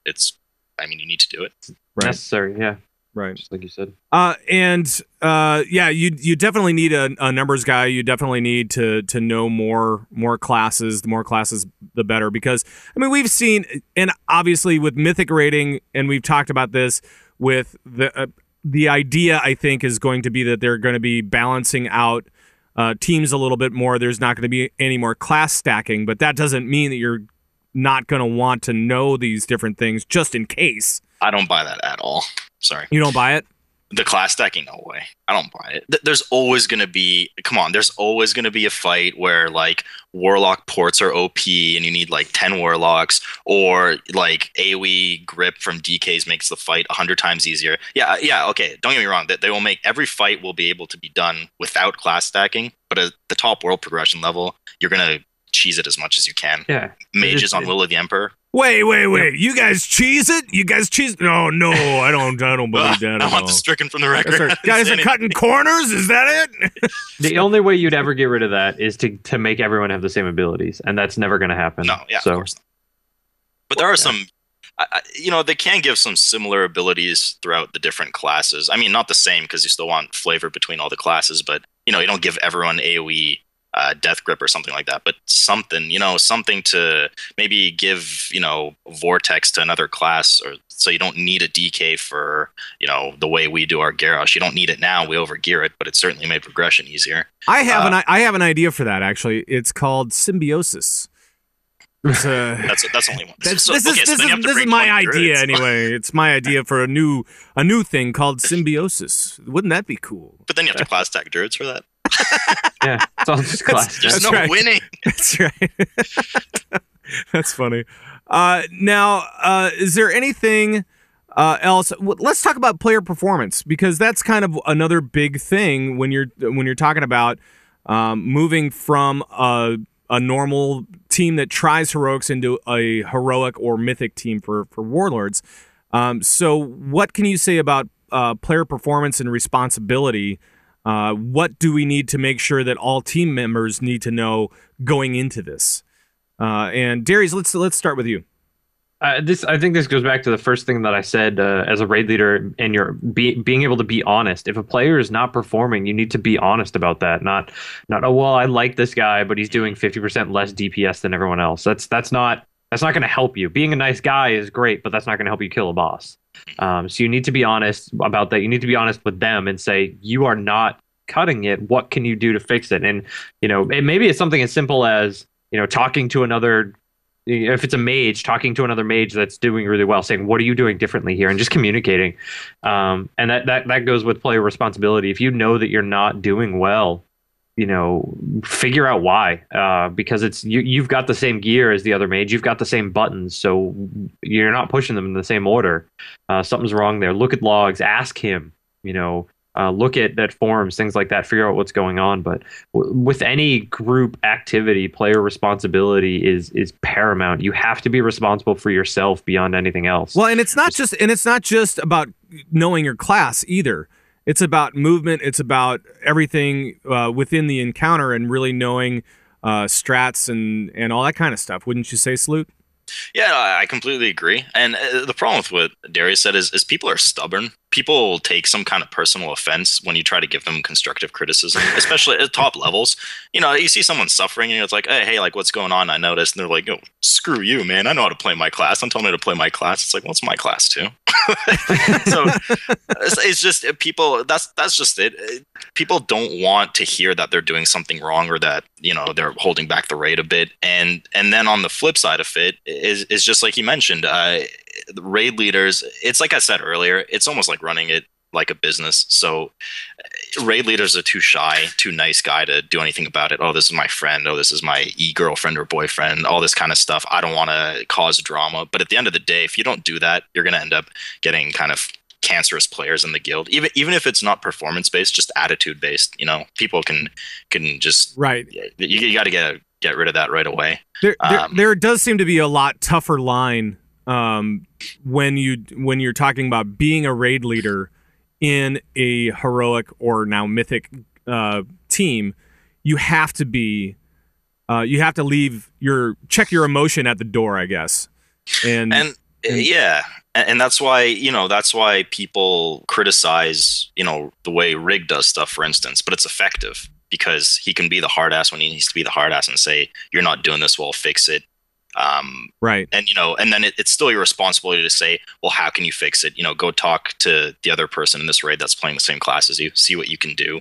You need to do it. Right. Necessary, yeah. Right. Just like you said. You definitely need a numbers guy. You definitely need to know more classes. The more classes, the better. Because we've seen, and obviously with Mythic rating, and we've talked about this with the idea. I think is going to be that they're going to be balancing out teams a little bit more. There's not going to be any more class stacking, but that doesn't mean that you're not going to want to know these different things just in case. I don't buy that at all. Sorry. You don't buy it? The class stacking, no way. I don't buy it. There's always going to be a fight where like warlock ports are OP and you need like 10 warlocks, or like AoE grip from DKs makes the fight 100 times easier. Yeah, okay. Don't get me wrong. That they will make every fight will be able to be done without class stacking, but at the top world progression level, you're going to cheese it as much as you can. Yeah. Mages on Will of the Emperor. Wait. You guys cheese it? You guys cheese? No, I don't believe that. I want this stricken from the record. Right. Guys are cutting corners? Is that it? The only way you'd ever get rid of that is to make everyone have the same abilities, and that's never going to happen. No, yeah, of course not. But there are some, they can give some similar abilities throughout the different classes. Not the same, because you still want flavor between all the classes, but, you don't give everyone AoE death grip or something like that, but something to maybe give, vortex to another class, or so you don't need a DK for, the way we do our Garrosh. You don't need it now. We overgear it, but it certainly made progression easier. I have an idea for that, actually. It's called symbiosis. That's only one. This is my idea anyway. It's my idea for a new thing called symbiosis. Wouldn't that be cool? But then you have to class tag druids for that. Yeah, it's all just class. There's no winning. That's right. That's funny. Now, is there anything else? Let's talk about player performance, because that's kind of another big thing when you're talking about moving from a normal team that tries heroics into a heroic or mythic team for Warlords. So, what can you say about player performance and responsibility? What do we need to make sure that all team members need to know going into this? And Dairies, let's start with you. I think this goes back to the first thing that I said as a raid leader, and you're being able to be honest. If a player is not performing, you need to be honest about that. Not I like this guy, but he's doing 50% less DPS than everyone else. That's not going to help you. Being a nice guy is great, but that's not going to help you kill a boss. So you need to be honest about that. You need to be honest with them and say, you are not cutting it. What can you do to fix it? And, maybe it's something as simple as, talking to another, if it's a mage, talking to another mage that's doing really well, saying, what are you doing differently here? And just communicating. And that goes with player responsibility. If you know that you're not doing well, figure out why, because it's you've got the same gear as the other mage, you've got the same buttons, so you're not pushing them in the same order. Something's wrong there. Look at logs, ask him, look at forums, things like that, figure out what's going on. But with any group activity, player responsibility is paramount. You have to be responsible for yourself beyond anything else. Well, and it's not just about knowing your class either. It's about movement. It's about everything within the encounter, and really knowing strats and all that kind of stuff. Wouldn't you say, Slute? Yeah, I completely agree. And the problem with what Darius said is people are stubborn. People take some kind of personal offense when you try to give them constructive criticism, especially at top levels. You know, you see someone suffering and it's like, hey, like, what's going on? I noticed. And they're like, yo, screw you, man. I know how to play my class. Don't tell me to play my class. It's like, well, it's my class too. So it's just people, that's just it. People don't want to hear that they're doing something wrong or that, you know, they're holding back the raid a bit. And then on the flip side of it is just like you mentioned, the raid leaders, it's like I said earlier, it's almost like running it like a business. So raid leaders are too shy, too nice guy to do anything about it. Oh, this is my friend. Oh, this is my girlfriend or boyfriend, all this kind of stuff. I don't want to cause drama. But at the end of the day, if you don't do that, you're going to end up getting kind of cancerous players in the guild. Even if it's not performance based, just attitude based, you know, people can just, right. You got to get rid of that right away. There does seem to be a lot tougher line when you're talking about being a raid leader in a heroic or now mythic team. You have to be you have to check your emotion at the door, I guess. And yeah, and that's why people criticize, you know, the way Rig does stuff, for instance, but it's effective because he can be the hard ass when he needs to be the hard ass and say, you're not doing this well, fix it. Right. And, you know, and then it's still your responsibility to say, well, how can you fix it? You know, go talk to the other person in this raid that's playing the same class as you, see what you can do,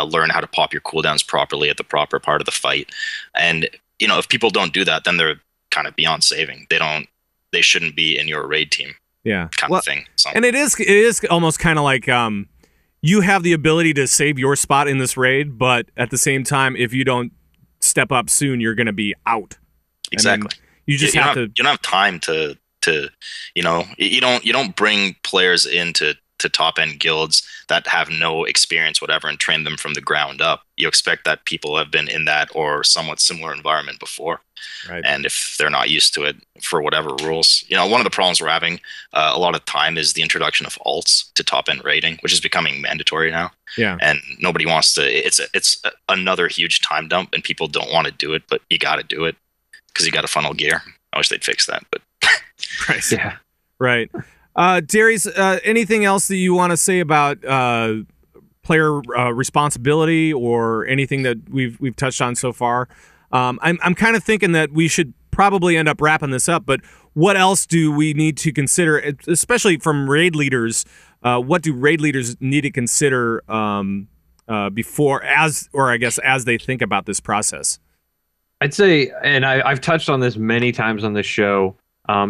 learn how to pop your cooldowns properly at the proper part of the fight. And, you know, if people don't do that, then they're kind of beyond saving. They shouldn't be in your raid team. Yeah. Kind of thing. So. And it is almost kind of like, you have the ability to save your spot in this raid, but at the same time, if you don't step up soon, you're going to be out. Exactly. You just have to. You don't have time to you know, you don't bring players into top end guilds that have no experience, whatever, and train them from the ground up. You expect that people have been in that or somewhat similar environment before. Right. And if they're not used to it for whatever rules, you know, one of the problems we're having a lot of time is the introduction of alts to top end raiding, which is becoming mandatory now. Yeah. And nobody wants to. It's another huge time dump, and people don't want to do it, but you got to do it because you got to funnel gear. I wish they'd fix that, but right. Yeah. Right. Darius, anything else that you want to say about player responsibility or anything that we've touched on so far? I'm kind of thinking that we should probably end up wrapping this up, but what else do we need to consider, especially from raid leaders? What do raid leaders need to consider before, as they think about this process? I'd say, and I've touched on this many times on this show,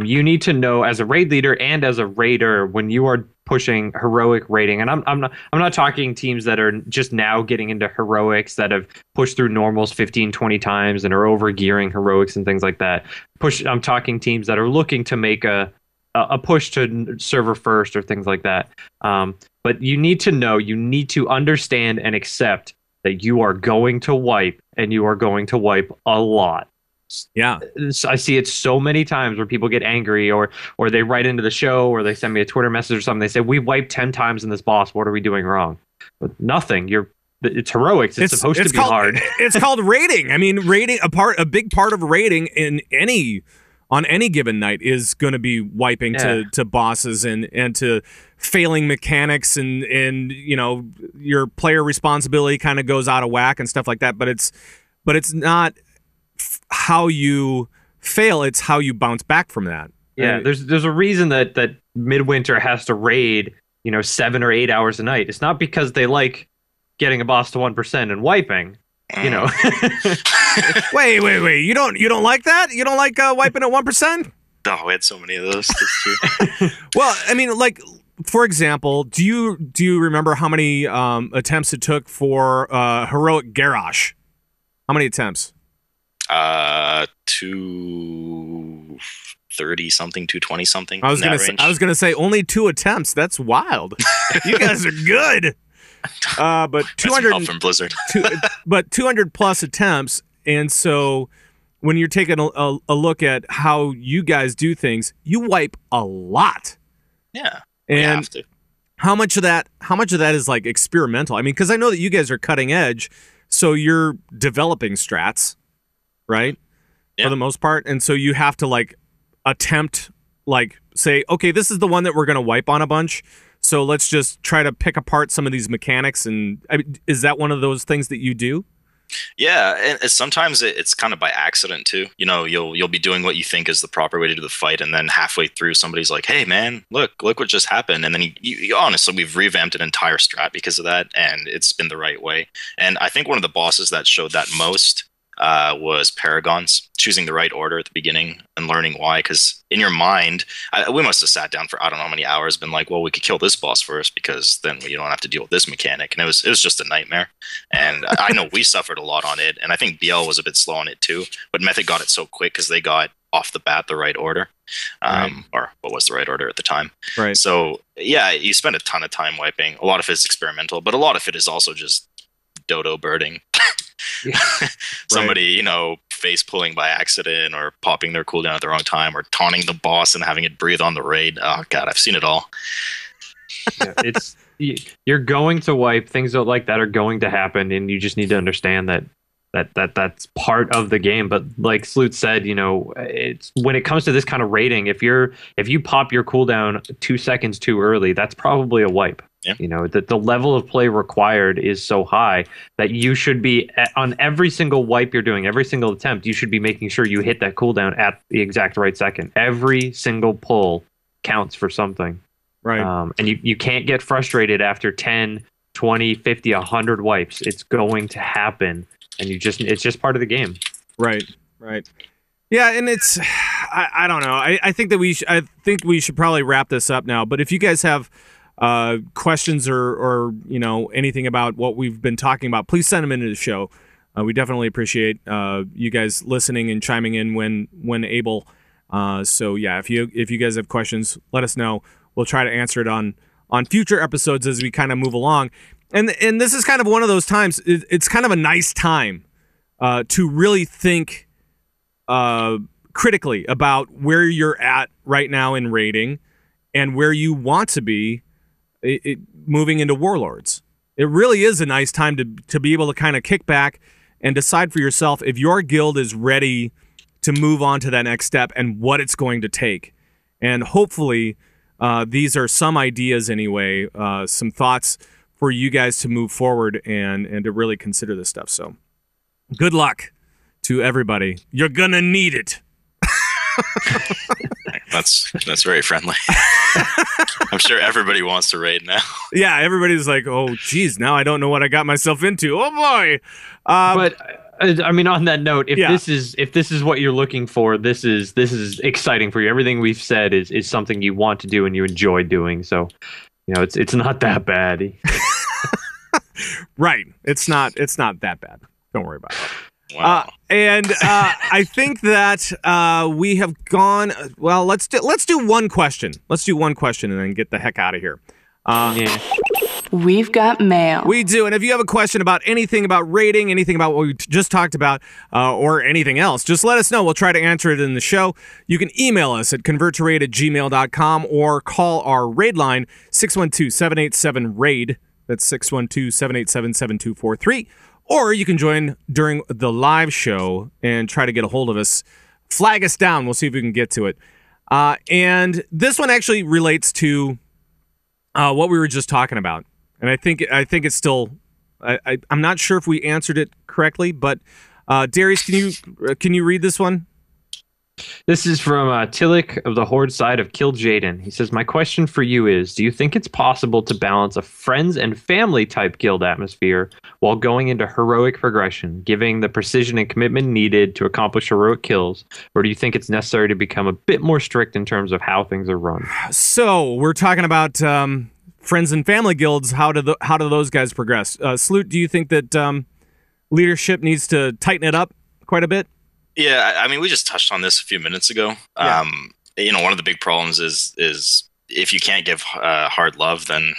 you need to know as a raid leader and as a raider when you are pushing heroic raiding, and I'm not talking teams that are just now getting into heroics that have pushed through normals 15, 20 times and are over gearing heroics and things like that. I'm talking teams that are looking to make a push to server first or things like that. But you need to understand and accept that you are going to wipe, and you are going to wipe a lot. Yeah, I see it so many times where people get angry, or they write into the show, or they send me a Twitter message or something. They say, "We wiped 10 times in this boss. What are we doing wrong?" But nothing. It's heroics. It's supposed to be hard. It's called raiding. I mean, raiding a big part of raiding on any given night is going to be wiping to bosses and to failing mechanics and you know, your player responsibility kind of goes out of whack and stuff like that. But it's not how you fail, it's how you bounce back from that. Yeah, there's a reason that Midwinter has to raid, you know, 7 or 8 hours a night. It's not because they like getting a boss to 1% and wiping. You know. wait. You don't like that? You don't like wiping at 1%? Oh, we had so many of those. That's true. Well, I mean, like, for example, do you remember how many attempts it took for heroic Garrosh? How many attempts? 230 something, 220 something. I was gonna say only 2 attempts. That's wild. You guys are good. But 200 from Blizzard. But 200 plus attempts, and so when you're taking a look at how you guys do things, you wipe a lot. Yeah, and we have to. How much of that is like experimental? I mean, because I know that you guys are cutting edge, so you're developing strats, right? Yeah. For the most part, and so you have to like attempt, like, say, okay, this is the one that we're going to wipe on a bunch, so let's just try to pick apart some of these mechanics? And is that one of those things that you do? Yeah, and sometimes it's kind of by accident too. You'll be doing what you think is the proper way to do the fight, and then halfway through, somebody's like, "Hey, man, look what just happened!" And then you honestly, we've revamped an entire strat because of that, and it's been the right way. And I think one of the bosses that showed that most was Paragons, choosing the right order at the beginning and learning why. Because in your mind, we must have sat down for I don't know how many hours, been like, well, we could kill this boss first because then you don't have to deal with this mechanic. And it was just a nightmare. And I know we suffered a lot on it, and I think BL was a bit slow on it too. But Mythic got it so quick because they got off the bat the right order, or what was the right order at the time. Right. So yeah, you spend a ton of time wiping. A lot of it's experimental, but a lot of it is also just dodo birding. Somebody, face pulling by accident, or popping their cooldown at the wrong time, or taunting the boss and having it breathe on the raid. Oh god, I've seen it all. Yeah, you're going to wipe. Things like that are going to happen, and you just need to understand that's part of the game. But like Slute said, it's when it comes to this kind of raiding, if you pop your cooldown 2 seconds too early, that's probably a wipe. Yeah. The level of play required is so high that you should be on every single wipe you're doing, every single attempt, you should be making sure you hit that cooldown at the exact right second. Every single pull counts for something. Right. And you can't get frustrated after 10, 20, 50, 100 wipes. It's going to happen. And it's just part of the game. Right. Yeah, and it's, I don't know. I think that we should probably wrap this up now. But if you guys have questions or anything about what we've been talking about, please send them into the show. We definitely appreciate you guys listening and chiming in when able. So yeah, if you guys have questions, let us know. We'll try to answer it on future episodes as we kind of move along. And this is kind of one of those times. It's kind of a nice time to really think critically about where you're at right now in raiding and where you want to be moving into Warlords. It really is a nice time to be able to kind of kick back and decide for yourself if your guild is ready to move on to that next step and what it's going to take. And hopefully these are some ideas anyway, some thoughts for you guys to move forward and to really consider this stuff. So good luck to everybody. You're gonna need it. That's very friendly. I'm sure everybody wants to raid now. Yeah, everybody's like, oh geez, now I don't know what I got myself into. Oh boy. But I mean, on that note, if this is what you're looking for, this is exciting for you. Everything we've said is something you want to do and you enjoy doing. So, it's not that bad. Right. It's not that bad. Don't worry about it. Wow. And I think that we have gone. Well, let's do one question. Let's do one question and then get the heck out of here. Yeah. We've got mail. We do. And if you have a question about anything about rating, anything about what we just talked about, or anything else, just let us know. We'll try to answer it in the show. You can email us at converttoraid@gmail.com or call our raid line 612-787-RAID. That's 612-787-7243. Or you can join during the live show and try to get a hold of us. Flag us down. We'll see if we can get to it. And this one actually relates to what we were just talking about. And I think it's still. I'm not sure if we answered it correctly, but Darius, can you read this one? This is from Tillich of the Horde side of Kill Jaden. He says, my question for you is, do you think it's possible to balance a friends and family type guild atmosphere while going into heroic progression, giving the precision and commitment needed to accomplish heroic kills? Or do you think it's necessary to become a bit more strict in terms of how things are run? So we're talking about friends and family guilds. How do those guys progress? Slute, do you think that leadership needs to tighten it up quite a bit? Yeah, I mean, we just touched on this a few minutes ago. Yeah. One of the big problems is if you can't give hard love, then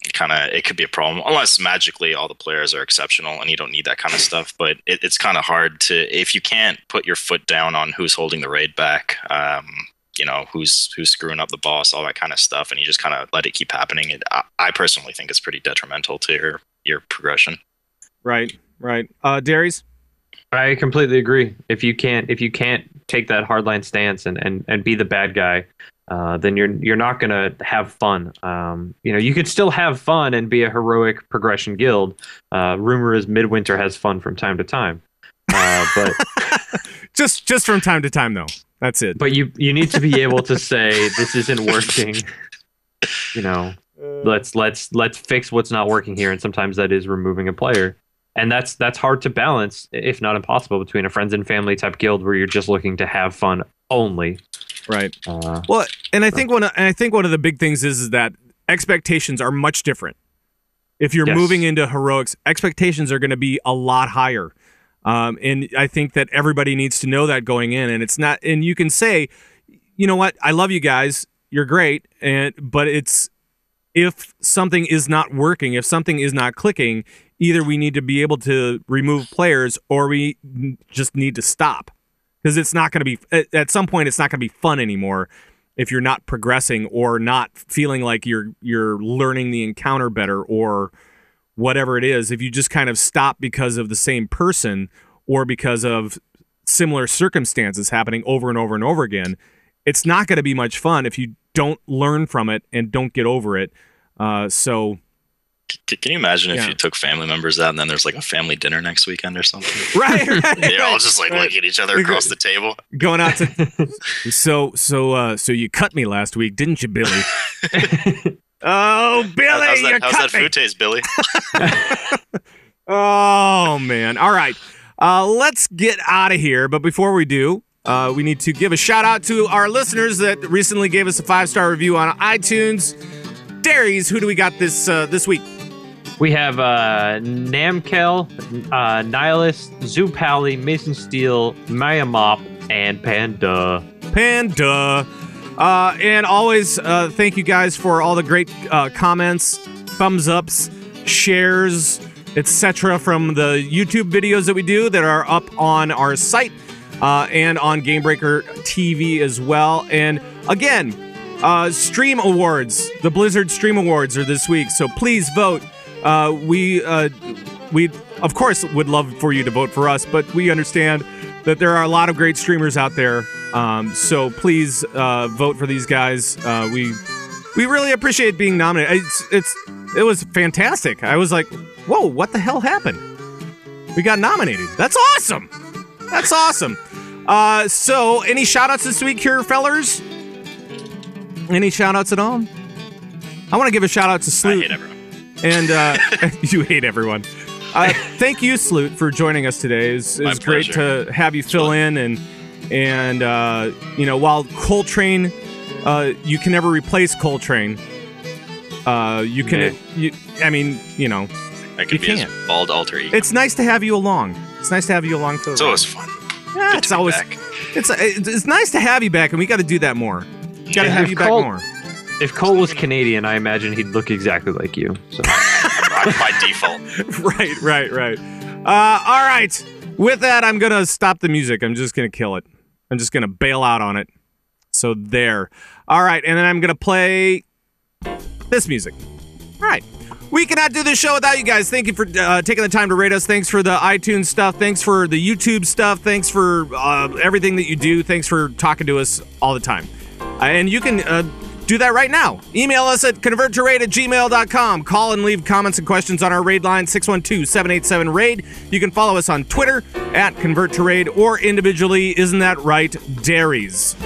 it could be a problem. Unless magically all the players are exceptional and you don't need that kind of stuff. But it's kind of hard if you can't put your foot down on who's holding the raid back, who's screwing up the boss, all that kind of stuff, and you just kind of let it keep happening. I personally think it's pretty detrimental to your progression. Right. Darius? I completely agree. If you can't take that hardline stance and be the bad guy, then you're not gonna have fun. You could still have fun and be a heroic progression guild. Rumor is Midwinter has fun from time to time, but just from time to time though. That's it. But you need to be able to say this isn't working. Let's fix what's not working here, and sometimes that is removing a player. And that's hard to balance, if not impossible, between a friends and family type guild where you're just looking to have fun only. Right. I think one of the big things is that expectations are much different. If you're moving into heroics, expectations are going to be a lot higher. And I think that everybody needs to know that going in. And it's not. And you can say, you know what? I love you guys. You're great. But it's if something is not working, if something is not clicking, either we need to be able to remove players or we just need to stop. Because it's not going to be, at some point, it's not going to be fun anymore if you're not progressing or not feeling like you're learning the encounter better or whatever it is. If you just kind of stop because of the same person or because of similar circumstances happening over and over and over again, it's not going to be much fun if you don't learn from it and don't get over it. Can you imagine if you took family members out and then there's like a family dinner next weekend or something? Right. They're all just like looking at each other across the table. Going out to so you cut me last week, didn't you, Billy? Oh, Billy, how's that food taste, Billy? Oh man. All right. Let's get out of here. But before we do, we need to give a shout out to our listeners that recently gave us a 5-star review on iTunes. Dairies, who do we got this week? We have Namkel, Nihilist, Zoopally, Mason Steel, Mayamop, and Panda. And always thank you guys for all the great comments, thumbs ups, shares, etc. from the YouTube videos that we do that are up on our site and on Gamebreaker TV as well. And again, Stream Awards, the Blizzard Stream Awards are this week, so please vote. We of course would love for you to vote for us, but we understand that there are a lot of great streamers out there. So please vote for these guys. We really appreciate being nominated. It was fantastic. I was like, whoa, what the hell happened? We got nominated. That's awesome. That's awesome. So any shout outs this week here, fellers? Any shout outs at all? I want to give a shout out to Slute. I hate everyone. And you hate everyone. Thank you, Slute, for joining us today. It's great to have you fill in, and while Coltrane, you can never replace Coltrane. You can, I could be his bald alter ego. It's nice to have you along. It's nice to have you along for the It's always fun. Yeah, it's always back. It's nice to have you back, and we got to do that more. Got to have you back more. If Cole was Canadian, I imagine he'd look exactly like you. So. By default. Right. All right. With that, I'm going to stop the music. I'm just going to kill it. I'm just going to bail out on it. So there. All right. And then I'm going to play this music. All right. We cannot do this show without you guys. Thank you for taking the time to rate us. Thanks for the iTunes stuff. Thanks for the YouTube stuff. Thanks for everything that you do. Thanks for talking to us all the time. And you can do that right now. Email us at converttoraid@gmail.com. Call and leave comments and questions on our raid line, 612-787-RAID. You can follow us on Twitter at converttoraid or individually, isn't that right, Dairies?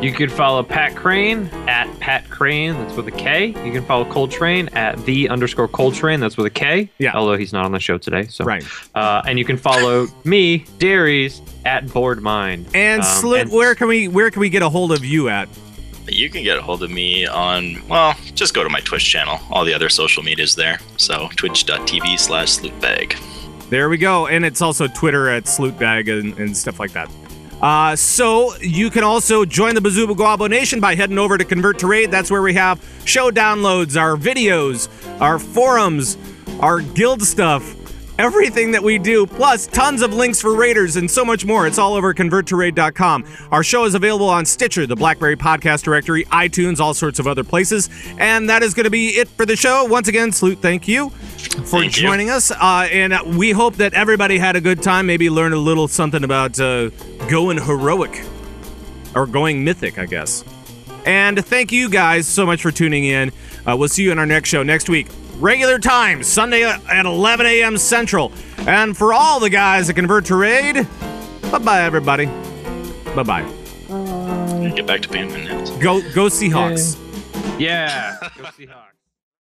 You could follow Pat Krane at Pat Krane, that's with a K. You can follow Coltrane at _Coltrane, that's with a K. Yeah. Although he's not on the show today. So. Right. And you can follow me, Dairies, at BoredMind. And Slute, where can we get a hold of you at? You can get a hold of me on, just go to my Twitch channel. All the other social media's there. So twitch.tv/slutebag. There we go. And it's also Twitter at slutebag and stuff like that. So you can also join the Bazooba Guabo Nation by heading over to Convert to Raid. That's where we have show downloads, our videos, our forums, our guild stuff, everything that we do, plus tons of links for raiders and so much more. It's all over converttoraid.com. Our show is available on Stitcher, the BlackBerry Podcast Directory, iTunes, all sorts of other places. And that is going to be it for the show. Once again, Slute, thank you for joining us. And we hope that everybody had a good time, maybe learn a little something about going heroic. Or going mythic, I guess. And thank you guys so much for tuning in. We'll see you in our next show next week. Regular time, Sunday at 11 a.m. Central. And for all the guys that convert to raid, bye-bye, everybody. Bye-bye. Get back to painting my nails. Go Seahawks. Yeah, go Seahawks.